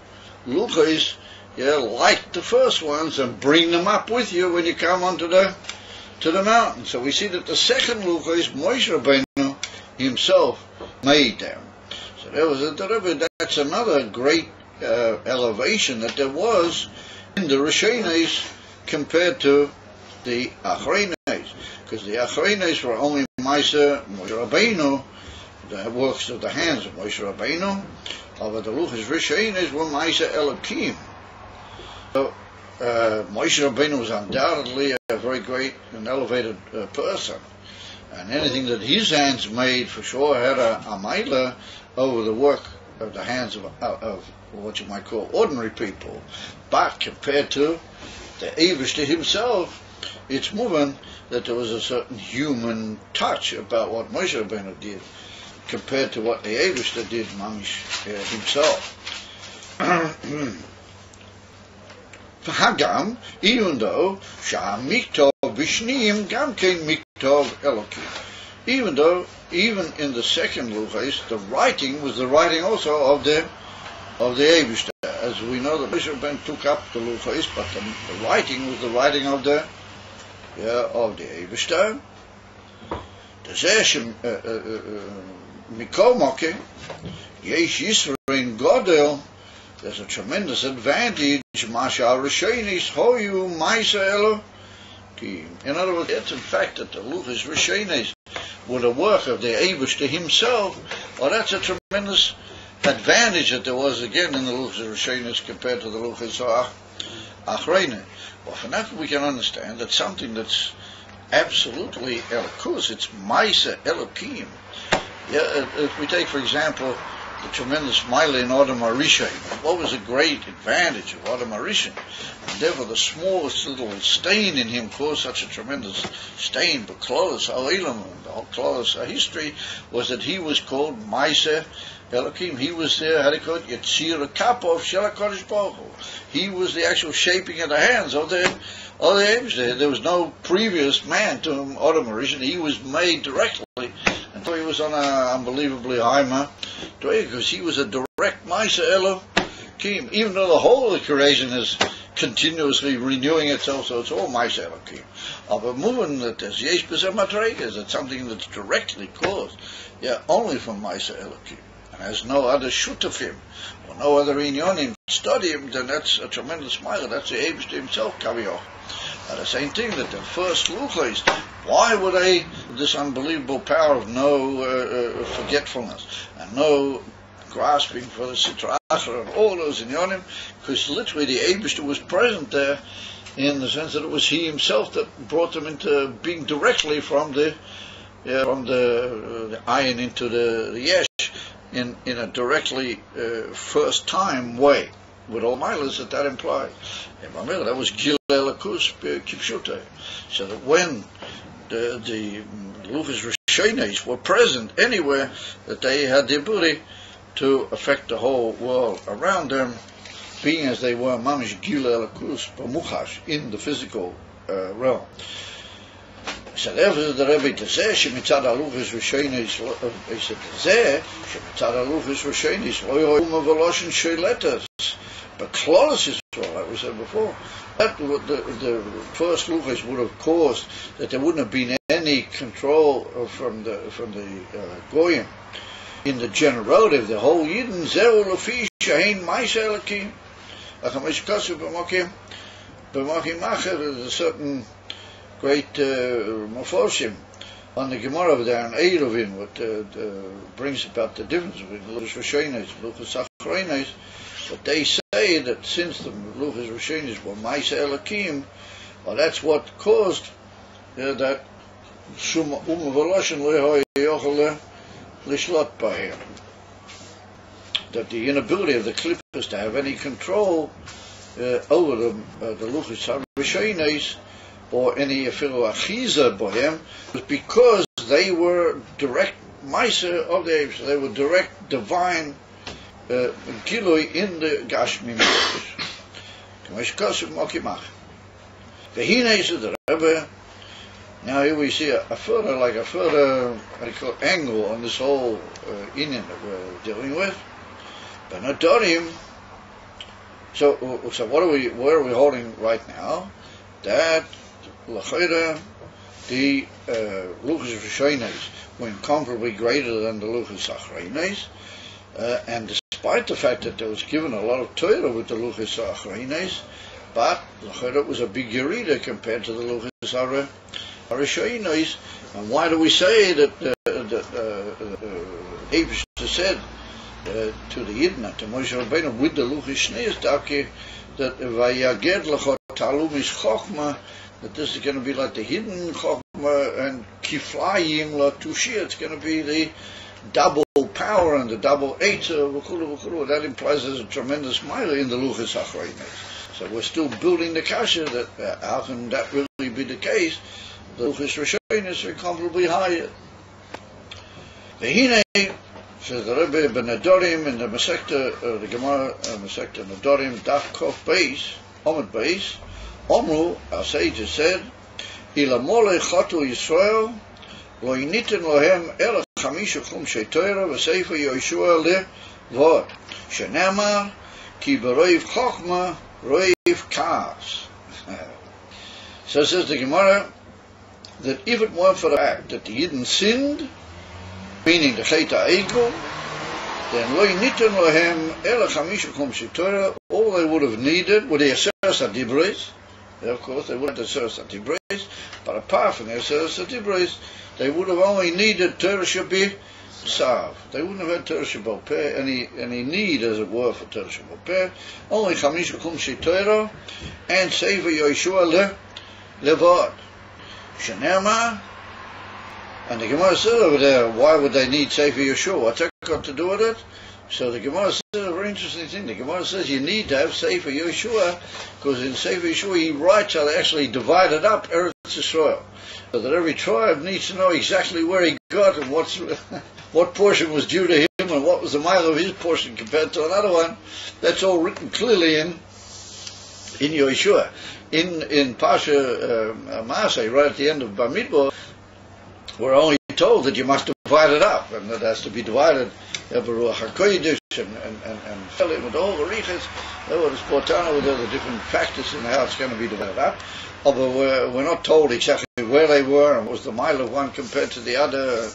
Luchas, like the first ones, and bring them up with you when you come onto the mountain. So we see that the second Luchas, Moshe Rabbeinu himself made them. So there was that's another great elevation that there was in the Rishonos compared to the Achreinai, because the Achreinai were only Moshe Rabbeinu, the works of the hands of Moshe Rabbeinu, but the Luchas Rishonos were Maisa Elokim. So Moshe Rabbeinu was undoubtedly a very great and elevated person, and anything that his hands made for sure had a maila over the work of the hands of what you might call ordinary people. But compared to the Eibishter himself, it's moving that there was a certain human touch about what Moshe Rabbeinu did compared to what the Eibishter did Mamish himself. Hagam, even though Shah Miktov Vishniim Gamkein Miktov Elokim, even in the second Luchas, the writing was the writing also of the Eibishter. As we know, the Bishop Ben took up the Luchas, but the writing was the writing of the Eibishter. The Zeshem Mikomoke Yesh Yisrael Godel. There's a tremendous advantage. Mashal Rishonos Hoyu Maisa Elokim. In other words, it's in fact that the Luchas Rishonos were the work of the Eibishter himself. Well, that's a tremendous advantage that there was again in the Luchas Rishonos compared to the Luchas Achreinai. Well, from that we can understand that something that's absolutely Elokus, it's Maisa Elokim. If we take, for example, the tremendous Maila in Adam HaRishon, what was a great advantage of Adam HaRishon? And therefore the smallest little stain in him caused such a tremendous stain, but Klolos HaOlam, the whole Klolos HaHistory, was that he was called Maisa Elokim. He was there, how do you call it? Yetzir Kapov Shel HaKadosh Baruch Hu. He was the actual shaping of the hands of the Eibishter. There was no previous man to him, Adam HaRishon. He was made directly, and so he was on an unbelievably high because he was a direct Maisa Elokim. Even though the whole of the creation is continuously renewing itself, so it's all Maisa Elokim. But moving that there's Yesh B'Zeh Madregas, it's something that's directly caused, only from Maisa Elokim, and has no other shutafim or no other inyonim study him, then that's a tremendous Maila. That's the Eibishter himself, Kaviyah. The same thing that the first Luchas Why would they, this unbelievable power of no forgetfulness and no grasping for the Sitra Achra and all those inyonim? Because literally the Eibishter was present there in the sense that it was he himself that brought them into being directly from the ayin into the yesh in a directly first time way, with all milas that implied. That was Gil Elakus Kipshuta. So that when the Luchas Rishonos were present anywhere, that they had the ability to affect the whole world around them, being as they were mamish Gil Elakus Pamuchash in the physical realm. So therefore the Rebbe to say shemitzad haluchos rishonos, he said zeh shemitzad haluchos rishonos lo yoyuma veloshin sholetas, but klolos Yisrael, like we said before, that the first luchos would have caused that there wouldn't have been any control from the goyim in the generative, the whole yidden zeu lefi shein ma'aseh elokim, achamish kasu b'makim macher. There's a certain great Meforshim on the Gemara over there in Eirovin, what brings about the difference between Luchas Rishonos and Luchas Achronos. But they say that since the Luchas Rishonos were Ma'aseh Elokim, well, that's what caused that Shum Veloshin Lehoy Yochel Lishlot Bahir, that the inability of the Klippos to have any control over the Luchas Rishonos or any afilu achiza bohem, was because they were direct ma'aser of the apes. They were direct divine gilui in the gashmi mitzvahs. K'mesh kosev mokimach. V'hinei said the Rebbe. Now here we see a further angle on this whole inyan that we're dealing with. But Nadorim. So where are we holding right now? That L'chayra, the Luchas Rishonos were incomparably greater than the Luchas Achronos, and despite the fact that there was given a lot of Torah with the Luchas Achronos, but L'chayra was a big Yerida compared to the Luchas Rishonos. And why do we say that Abish said to the Yidna, to Moshe Rabbeinu, with the Luchas Shneis that Vayaged L'chot Talumish Chochma, that this is going to be like the hidden Chochmah and Kiflayim La Tushia. It's going to be the double power and the double Eitzer. That implies there's a tremendous mile in the Luchas Achronos. So we're still building the kasha that how can that really be the case? The Luchas Rishonos are incomparably higher. V'hinei, says the Rebbe ben Nadorim in the Masechta, the Gemara Masechta Nadorim, Daf Kof Beis, Omid Beis, Omru, our sages said, Ilamole chatu Yisrael, lo yiniten lohem el chamisha chumshei Torah v'seifa Yoshua levod, shenamar ki beroiv chochma roiv kaas. So says the Gemara that if it weren't for the fact that the Yidden sinned, meaning the Cheta Eichel, then lo yiniten lohem el chamisha chumshei Torah, all they would have needed were the Aseres HaDibros. Of course, they wouldn't have Aseres HaDibros, but apart from the Aseres HaDibros, they would have only needed Torah Shabbat Sav. They wouldn't have had Torah Shabbat Peh, any need, as it were, for Torah Shabbat Peh. Only Chamish Chumshei Torah and Sefer Yoshua Levod. Shenema, and the Gemara said over there, why would they need Sefer Yoshua? What's that got to do with it? So the Gemara says a very interesting thing. The Gemara says you need to have Sefer Yoshua, because in Sefer Yoshua he writes how they actually divided up Eretz Yisrael, so that every tribe needs to know exactly where he got and what portion was due to him and what was the mile of his portion compared to another one. That's all written clearly in Yoshua. In Pasha Maaseh, right at the end of Bamidbar, we're only told that you must divide it up, and that has to be divided. Ruach HaKodesh and fill it with all the riches. With the different factors in how it's going to be divided up. Although we're not told exactly where they were and what was the mile of one compared to the other,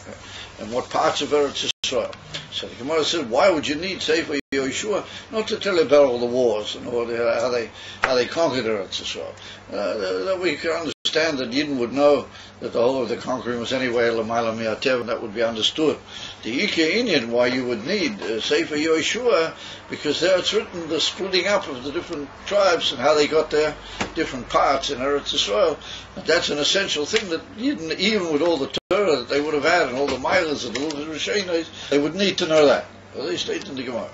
and what parts of Eretz Yisrael. So the Gemara said, why would you need Sefer Yoshua? Not to tell about all the wars and all how they conquered Eretz Yisrael. That we can understand understand that Yidden would know that the whole of the conquering was anyway L'mayla Mi'atev, and that would be understood. The Ike Indian, why you would need Sefer Yoshua, because there it's written the splitting up of the different tribes and how they got their different parts in Eretz Yisrael. And that's an essential thing that Yidden, even with all the Torah that they would have had and all the Milas and the Luchos Rishonos, they would need to know that. Well, they state in the Gemara.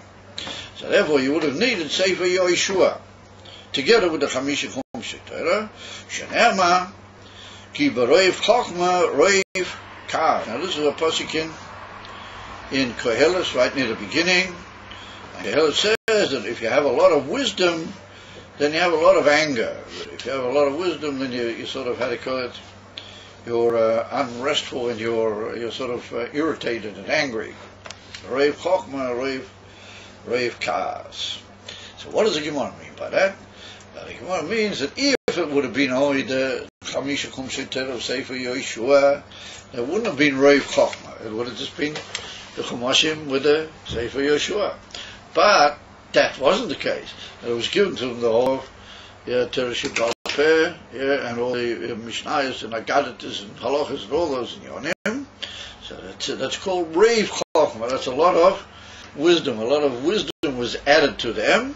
So therefore you would have needed Sefer Yoshua together with the Chamisha Chumshei Torah. Shene'ema ki b'roiv chokma roiv kar. Now this is a pasuk in Koheles, right near the beginning. Koheles says that if you have a lot of wisdom, then you have a lot of anger. If you have a lot of wisdom, then you sort of, how to call it, you're unrestful and you're sort of irritated and angry. Roiv chokma roiv kars. So what does the Gemara mean by that? The Gemara means that if it would have been only the Chamisha Chumshei Torah of Sefer Yoshua, there wouldn't have been Roiv Chochma. It would have just been the Chumashim with the Sefer Yoshua. But that wasn't the case. It was given to them the whole Torah Sheba'al Peh, and all the Mishnayos and Agaditas and Halachas and all those in Yonim. So that's called Roiv Chochma. That's a lot of wisdom. A lot of wisdom was added to them,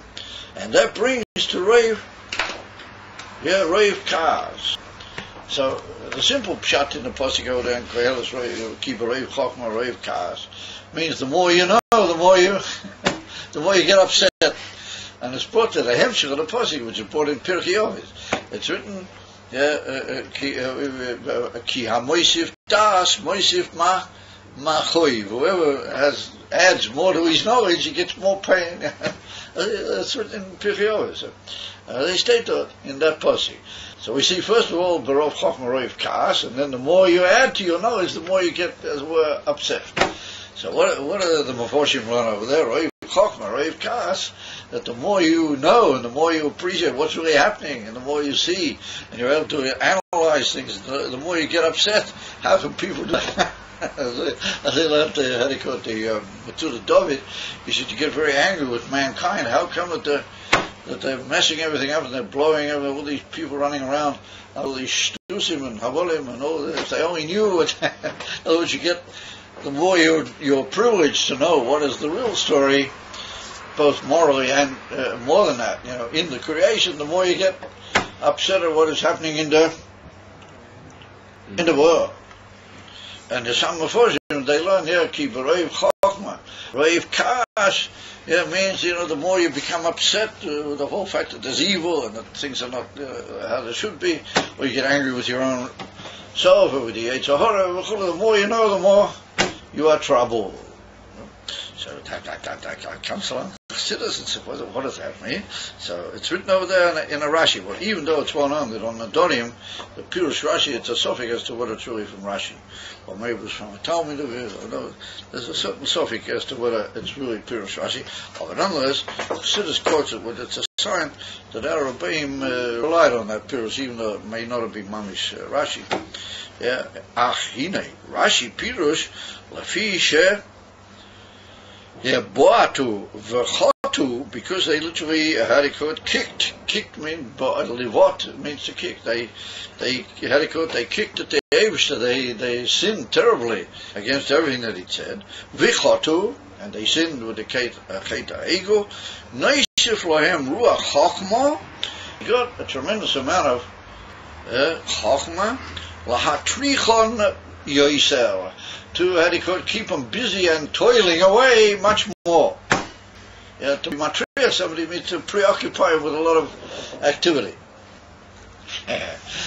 and that brings to Roiv Kars. So the simple pshat in the pasuk over there in Koheles, keep a Roiv Chokma, Roiv Kars, means the more you know, the more you get upset. And it's brought to the hemshech of the pasuk, which is brought in Pirkei Avos. It's written, ki hamoisif das, moisif ma choiv. Whoever adds more to his knowledge, he gets more pain. That's written in Pirkei Avos. They state that in that pasuk. So we see first of all Barov Chochma Roiv Kas, and then the more you add to your knowledge, the more you get, as it were, upset. So what are the Meforshim run over there? Roiv Chochma Roiv Kas, that the more you know and the more you appreciate what's really happening, and the more you see and you're able to analyze things, the more you get upset. How can people do that? As they learned the Matilda David, he said you get very angry with mankind. How come that they're messing everything up and they're blowing up, all these people running around, all these shtusim and havolim and all this? If they only knew what, in other words, you get, the more you're privileged to know what is the real story, both morally and more than that, in the creation, the more you get upset at what is happening in the world. And the some Meforshim, they learn here, keep Roiv Chokma, Roiv Kas, means, the more you become upset with the whole fact that there's evil and that things are not how they should be, or you get angry with your own self or with the Yetzer Hara, the more you know, the more you are troubled. So that comes along citizens. What does that mean? So it's written over there in a Rashi. Well, even though it's well known that on the Dorim, the Pirush Rashi, it's a suffix as to what it's really from Rashi, or maybe it was from a Talmud of it. Or no, there's a certain suffix as to whether it's really Pirush Rashi. But nonetheless, Chassidus quotes it with it's a sign that our Rebbeim relied on that Pirush, even though it may not have been Mamish Rashi. Ach hine Rashi Pirush lafi she. Boatu v'chotu, because they literally, kicked means, livot means to kick. They kicked at the Eivshter, they sinned terribly against everything that he said. V'chotu, and they sinned with the chet ha'ego. Neishif lohem ruach chokma, he got a tremendous amount of chokma, lahatrichon yoiser, to keep them busy and toiling away much more. To be matriya somebody means to preoccupy him with a lot of activity.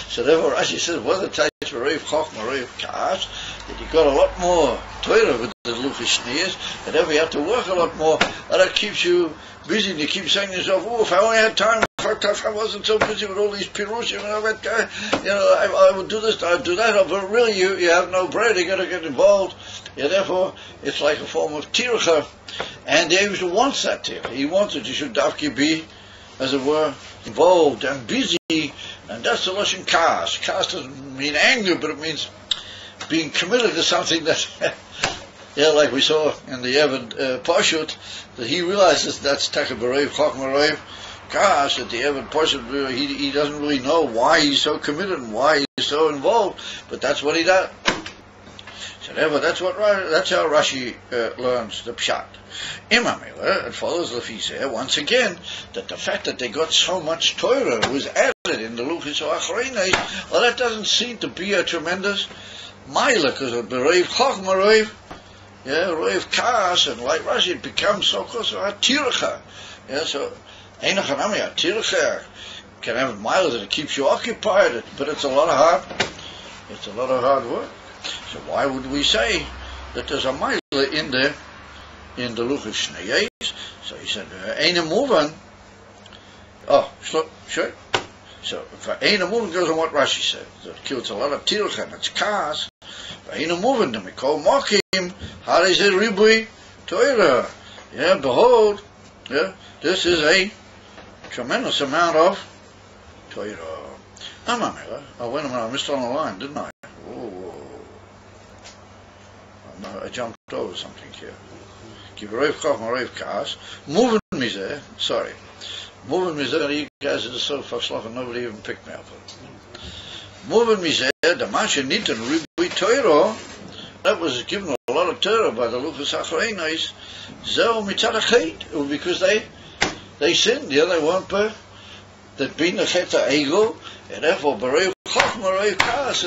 So therefore Rashi says, whether types of Roiv Chochma, Roiv Kas, that you got a lot more Torah with the Luchos Shniyos, and therefore you have to work a lot more, and that keeps you busy, and you keep saying to yourself, if I only had time, if I wasn't so busy with all these pirushim and all that guy, I would do this, I would do that, but really you have no bread, you got to get involved. Therefore, it's like a form of tircha, and the Eivshter wants that tircha. He wants that you should dafki be, as it were, involved and busy, and that's the Lashon Kas. Kas doesn't mean anger, but it means being committed to something that, like we saw in the Eved Pashut, that he realizes that's Takabarev, Chokmarev, Kas, that the Eved Pashut, he doesn't really know why he's so committed and why so involved, but that's what he does. So therefore, that's how Rashi learns the pshat. Imamela, it follows Lefiseh once again that the fact that they got so much Torah was added in the Luchis or Achreinis. Well, that doesn't seem to be a tremendous mila, because of the Reiv Chochma, Reiv Kaas, and like Rashi, it becomes so close to a tircha. So Einachanami, a tircha can have miles and it keeps you occupied, but it's a lot of hard work. So why would we say that there's a mile in the Luchis Shnei? So he said, Eine Muvan. Oh, sure. So for Eine Muvan goes on what Rashi said. So it kills a lot of tircha and it's kaas. For Eine Muvan, the Mikol Mokim, Harizeh Ribui Torah. Behold, this is a tremendous amount of Torah. Oh, wait a minute, I missed on the line, didn't I? I jumped over something here. Kivarev Koch Marev Kaas. Moving me there. Sorry. Moving me there. You guys are just so fucked, nobody even picked me up. Moving me there. The Masha Nitan Ribui Torah. That was given a lot of Torah by the Luchas Achreinis. Zeo Mitzad Achet. It was because they sinned. They weren't that being a Chet Ego, and therefore Barev Koch Marev Kaas.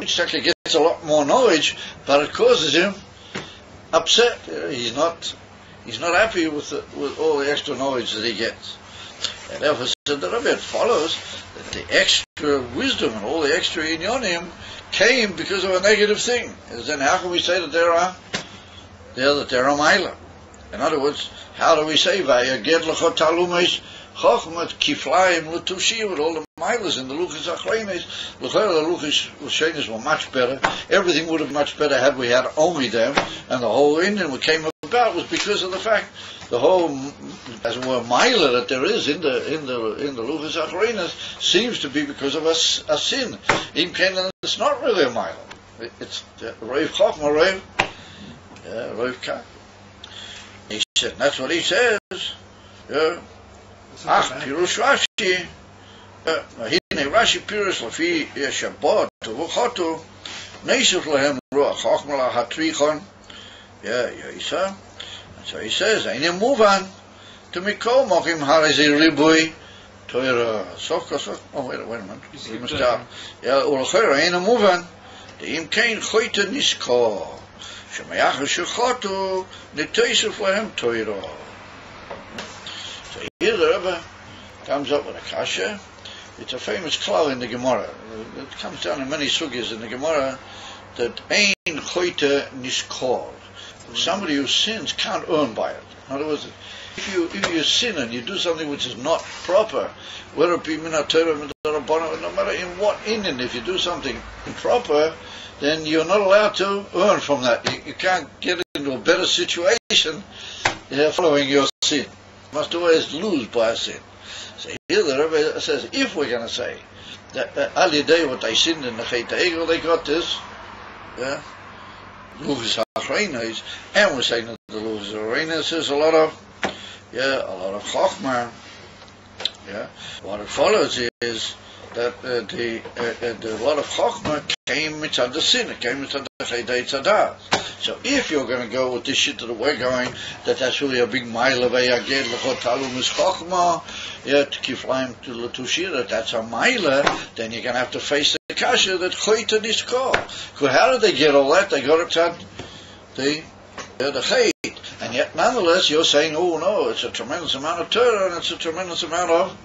Exactly gets a lot more knowledge, but it causes him upset. He's not happy with all the extra knowledge that he gets. And therefore, said the Rebbe, it follows that the extra wisdom and all the extra inyonim came because of a negative thing. And then how can we say that they're a mila? In other words, how do we say vayaged lechot talumes chochmat kiflaim l'tushi with all the milas in the Luchas Achreinis? The Luchas Shenis were much better. Everything would have been much better had we had only them. And the whole Indian we came about was because of the fact the whole, as it were, mila that there is in the Luchas Achreinis seems to be because of a sin. In Canaan, it's not really a mila. It's Reiv Chochma, Reiv Ka. He said, that's what he says. Pirush Rashi. Hine Rashi Pirush Lafi Shabbat Vuchotu Neisuf Lahem Ruach Chochma Hatrichon. Yisa. So he says, Eine Muvan to Mikol Mokim Harizeh Ribui Torah. Oh, wait a minute. We must stop. Ulachera Eine Muvan. The Im Kain Choyte Niskor. Shemayach Shechotu Niteisuf Lahem Torah. So here the Rebbe comes up with a kasha. It's a famous klal in the Gemara. It comes down in many sugis in the Gemara that Ein Choyte Niskor. Somebody who sins can't earn by it. In other words, if you sin and you do something which is not proper, whether it be minat Torah, no matter in what Indian, if you do something improper, then you're not allowed to earn from that. You can't get into a better situation following your sin. You must always lose by a sin. So here the Rebbe says, if we're going to say that Al Yidei what they sinned in the Chet Egel, they got this, Luchas Achreinis, and we're saying that the Luchas Achreinis is a lot of Chochma. What it follows is that the lot of Chochma came mitzad the sin, it came mitzad the Chedei Tzadas. So if you're going to go with this shit that we're going, that's really a big mile of Ayaged Lechot Talum is Chochma, to Kiflaim to Latushira, that's a mile, then you're going to have to face the kasha that Choyte Niskor. Because how did they get all that? They got it at the Chet. And yet, nonetheless, you're saying, oh no, it's a tremendous amount of Torah, and it's a tremendous amount of,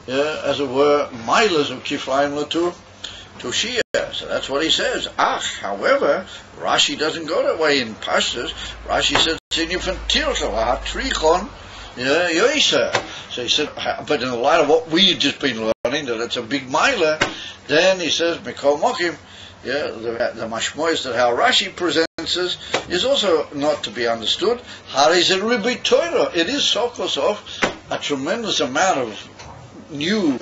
as it were, miles of Kiflaim Latu to Shia. So that's what he says. However, Rashi doesn't go that way in Pashtus. Rashi says, so he said, but in the light of what we've just been learning, that it's a big miler, then he says, Mikol Mokim, the mashmois that how Rashi presents us is also not to be understood. Harizeh Ribui Torah. It is so close off a tremendous amount of new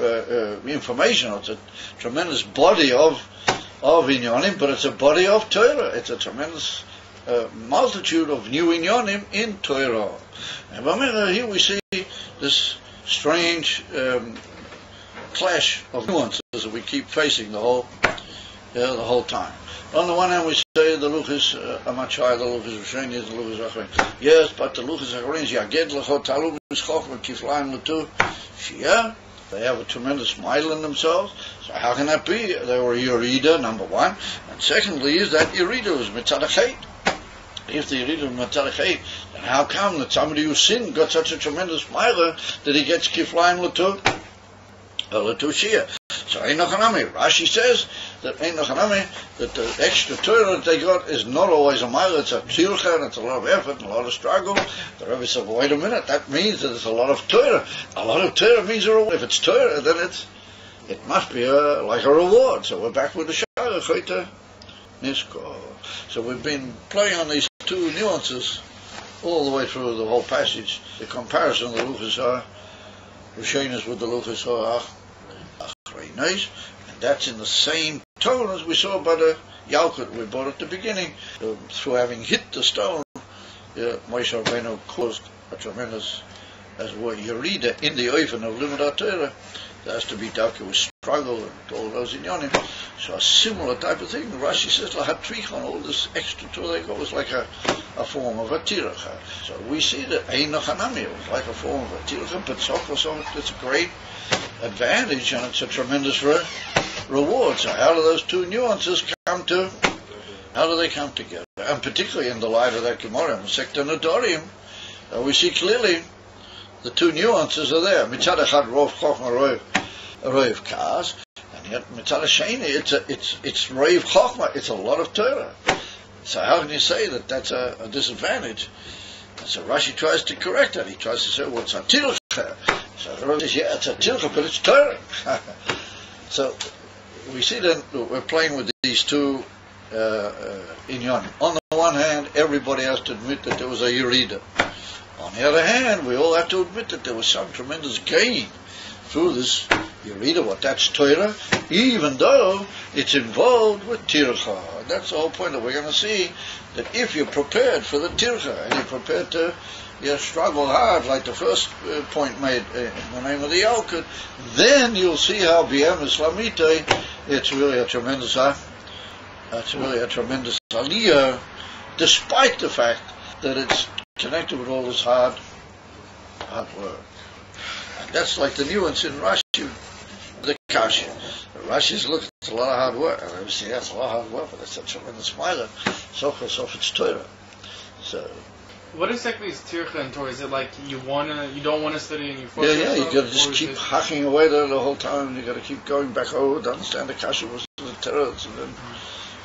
information. It's a tremendous body of inyonim, but it's a body of Torah. It's a tremendous multitude of new inyonim in Torah. And here we see this strange clash of nuances that we keep facing the whole time. On the one hand, we say the luchos amachai, the luchos rishaynis, the luchos achrein. Yes, but the luchos achrein, yaged lechot talum mischochem kiflaim letu shia. They have a tremendous smile in themselves. So how can that be? They were a Yerida, number one. And secondly, is that Yerida was mitzad hachet. If the Yerida was mitzad hachet, then how come that somebody who sinned got such a tremendous smile that he gets kiflaim letu shia? So Ein Nochanami. Rashi says that Ein Nochanami, that the extra Torah that they got is not always a mile, it's a tzilcha, and it's a lot of effort and a lot of struggle. The Rebbe said, well, wait a minute, that means that it's a lot of Torah. A lot of Torah means a reward. If it's Torah, then it must be like a reward. So we're back with the Shara, Chayta Nisko. So we've been playing on these two nuances all the way through the whole passage. The comparison of the Luchos Rishonos with the Luchos Achreinos, and that's in the same tone as we saw by the Yalkut we bought at the beginning. Through having hit the stone, Moshe Rabbeinu caused a tremendous, as well, Yerida in the oven of Limud HaTorah. There has to be darker with struggle and all those inyanim. So a similar type of thing. Rashi says lahatrichon, all this extra Torah they got was like a form of a tiracha. So we see that Ein Nochanami was like a form of a tiracha, but so it's a great advantage and it's a tremendous reward. So how do those two nuances come to? How do they come together? And particularly in the light of that Gemara, Masechta Nedarim, we see clearly the two nuances are there. Mitzad echad rov chochma roiv kas, and yet mitzad hasheni it's roiv chochma. It's a lot of Torah. So how can you say that that's a disadvantage? And so Rashi tries to correct that. He tries to say, well, it's a tilcha. So the Rashi says, yeah, it's a tilcha, but it's Torah. So we see that we're playing with these two inyanim. On the one hand, everybody has to admit that there was a Yerida. On the other hand, we all have to admit that there was some tremendous gain through this Yerida, what that's Torah, even though it's involved with Tircha. And that's the whole point that we're going to see, that if you're prepared for the Tircha, and you're prepared to struggle hard, like the first point made in the name of the Yalkut, then you'll see how B'yem Islamite, it's really a tremendous aliyah, despite the fact that it's connected with all this hard work. And that's like the nuance in Rashi, the Kasha. Rashi's look, it's a lot of hard work. And I say, that's a lot of hard work, but it's a tremendous smile. So it's Torah. So. What exactly is Tircha and Torah? Is it like you don't want to study and you force yourself? Yeah, you got to just keep hacking away there the whole time. You got to keep going back over to understand the Kasha was the Torah, and then.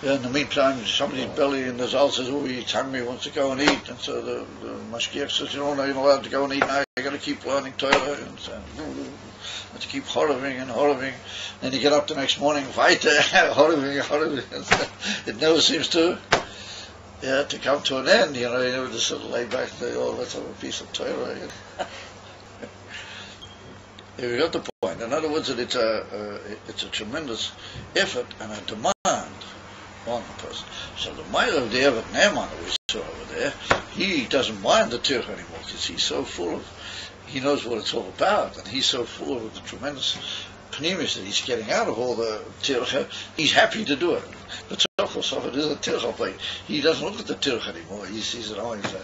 Yeah, in the meantime, somebody's belly in the zal says, oh, he's hungry, he wants to go and eat. And so the mashgiach says, no, you're not allowed to go and eat now. You've got to keep learning Torah. And so, have to keep horoving. Then you get up the next morning, weiter, horoving. It never seems to come to an end. You never just sort of lay back and say, oh, let's have a piece of Torah. You got the point. In other words, that it's a tremendous effort and a demand on the person. So the mile of the Evet Naaman that we saw over there, he doesn't mind the Tircha anymore because he's so full of, he knows what it's all about, and he's so full of the tremendous pneumis that he's getting out of all the Tircha, he's happy to do it. The Tzachos of it is a Tircha plate. He doesn't look at the Tircha anymore. He sees it always as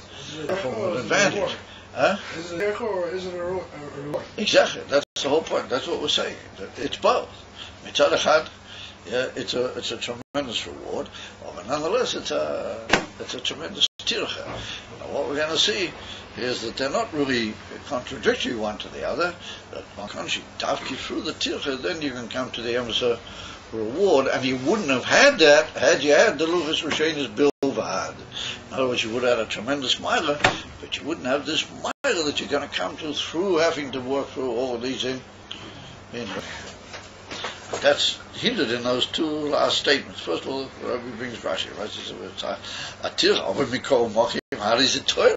a form of advantage. Huh? Is it a Tircha or is it a reward? Exactly. That's the whole point. That's what we're saying. It's both. Mitzad echad, it's a tremendous reward, but nonetheless it's a tremendous tircha. Now what we're going to see is that they're not really contradictory one to the other. That on contrary, dafki through the tircha, then you can come to the emissar reward, and you wouldn't have had that had you had the luchos rishonos bilvad. In other words, you would have had a tremendous milah, but you wouldn't have this milah that you're going to come to through having to work through all of these in. That's hinted in those two last statements. First of all, Rabbi brings Rashi. Rashi says, how is it Torah?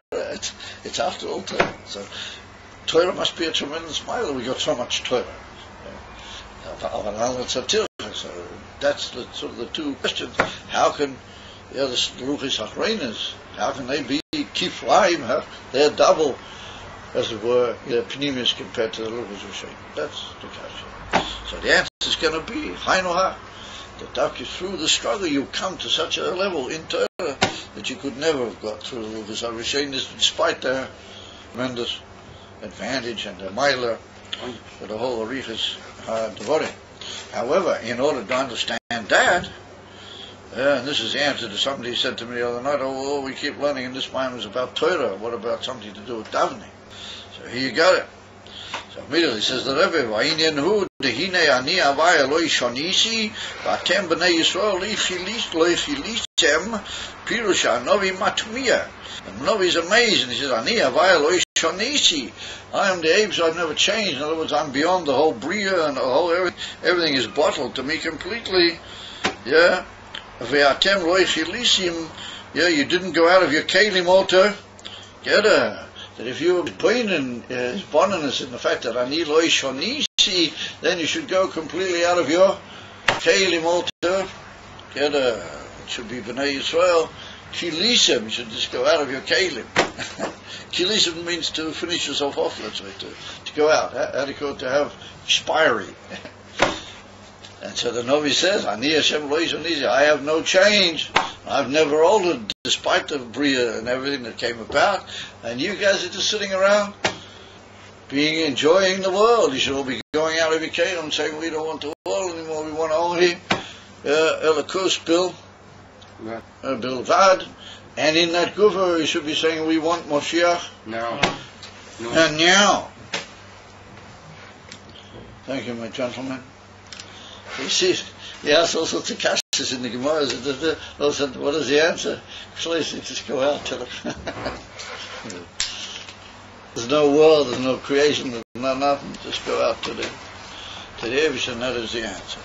It's after all Torah. So Torah must be a tremendous mile. We got so much Torah. So that's sort of the two questions. How can the luchos achreinos, how can they be kiflaim? They're double as it were, the Pneumius compared to the Luchos Rishonim. That's the kasha. So the answer is going to be Hainoha. That through the struggle you come to such a level in Torah that you could never have got through the Luchos Rishonim, despite their tremendous advantage and their miler for the whole Arichas Devarim. However, in order to understand that, and this is the answer to somebody who said to me the other night, oh, we keep learning in this mind was about Torah. What about something to do with davening? So here you got it. So immediately says the Rebbe, V'inyan hu dehine ani avai eloi shonisi v'atem b'nei Yisrael lo ichilisem pirush ha'novi matmiya. The Novi is amazed, and he says, Ani avai eloi shonisi. I am the Abe, so I've never changed. In other words, I'm beyond the whole bria and the whole everything is bottled to me completely. Yeah. V'atem lo ichilisim. Yeah, you didn't go out of your kelim altar. Get her. That if you were born in the fact that Ani lo shonisi, then you should go completely out of your kelim altar. Get her. It should be B'nai Yisrael. Kilisem, you should just go out of your kelim. Kilisem means to finish yourself off, let's say, to go out. How do you call it? To have expiry. And so the Novi says, Ani Hashem lo yishonizi, I have no change. I've never altered, despite the Bria and everything that came about. And you guys are just sitting around, enjoying the world. You should all be going out of your kelim and saying, we don't want the world anymore, we want only Elakus Bill. Bilvad, and in that gufa you should be saying we want Moshiach now. And now. Thank you, my gentlemen. You see, he asks all sorts of kashas in the Gemara. What is the answer? Please, just go out, tell him. There's no world, there's no creation, there's no nothing. Just go out to the Evish, and that is the answer.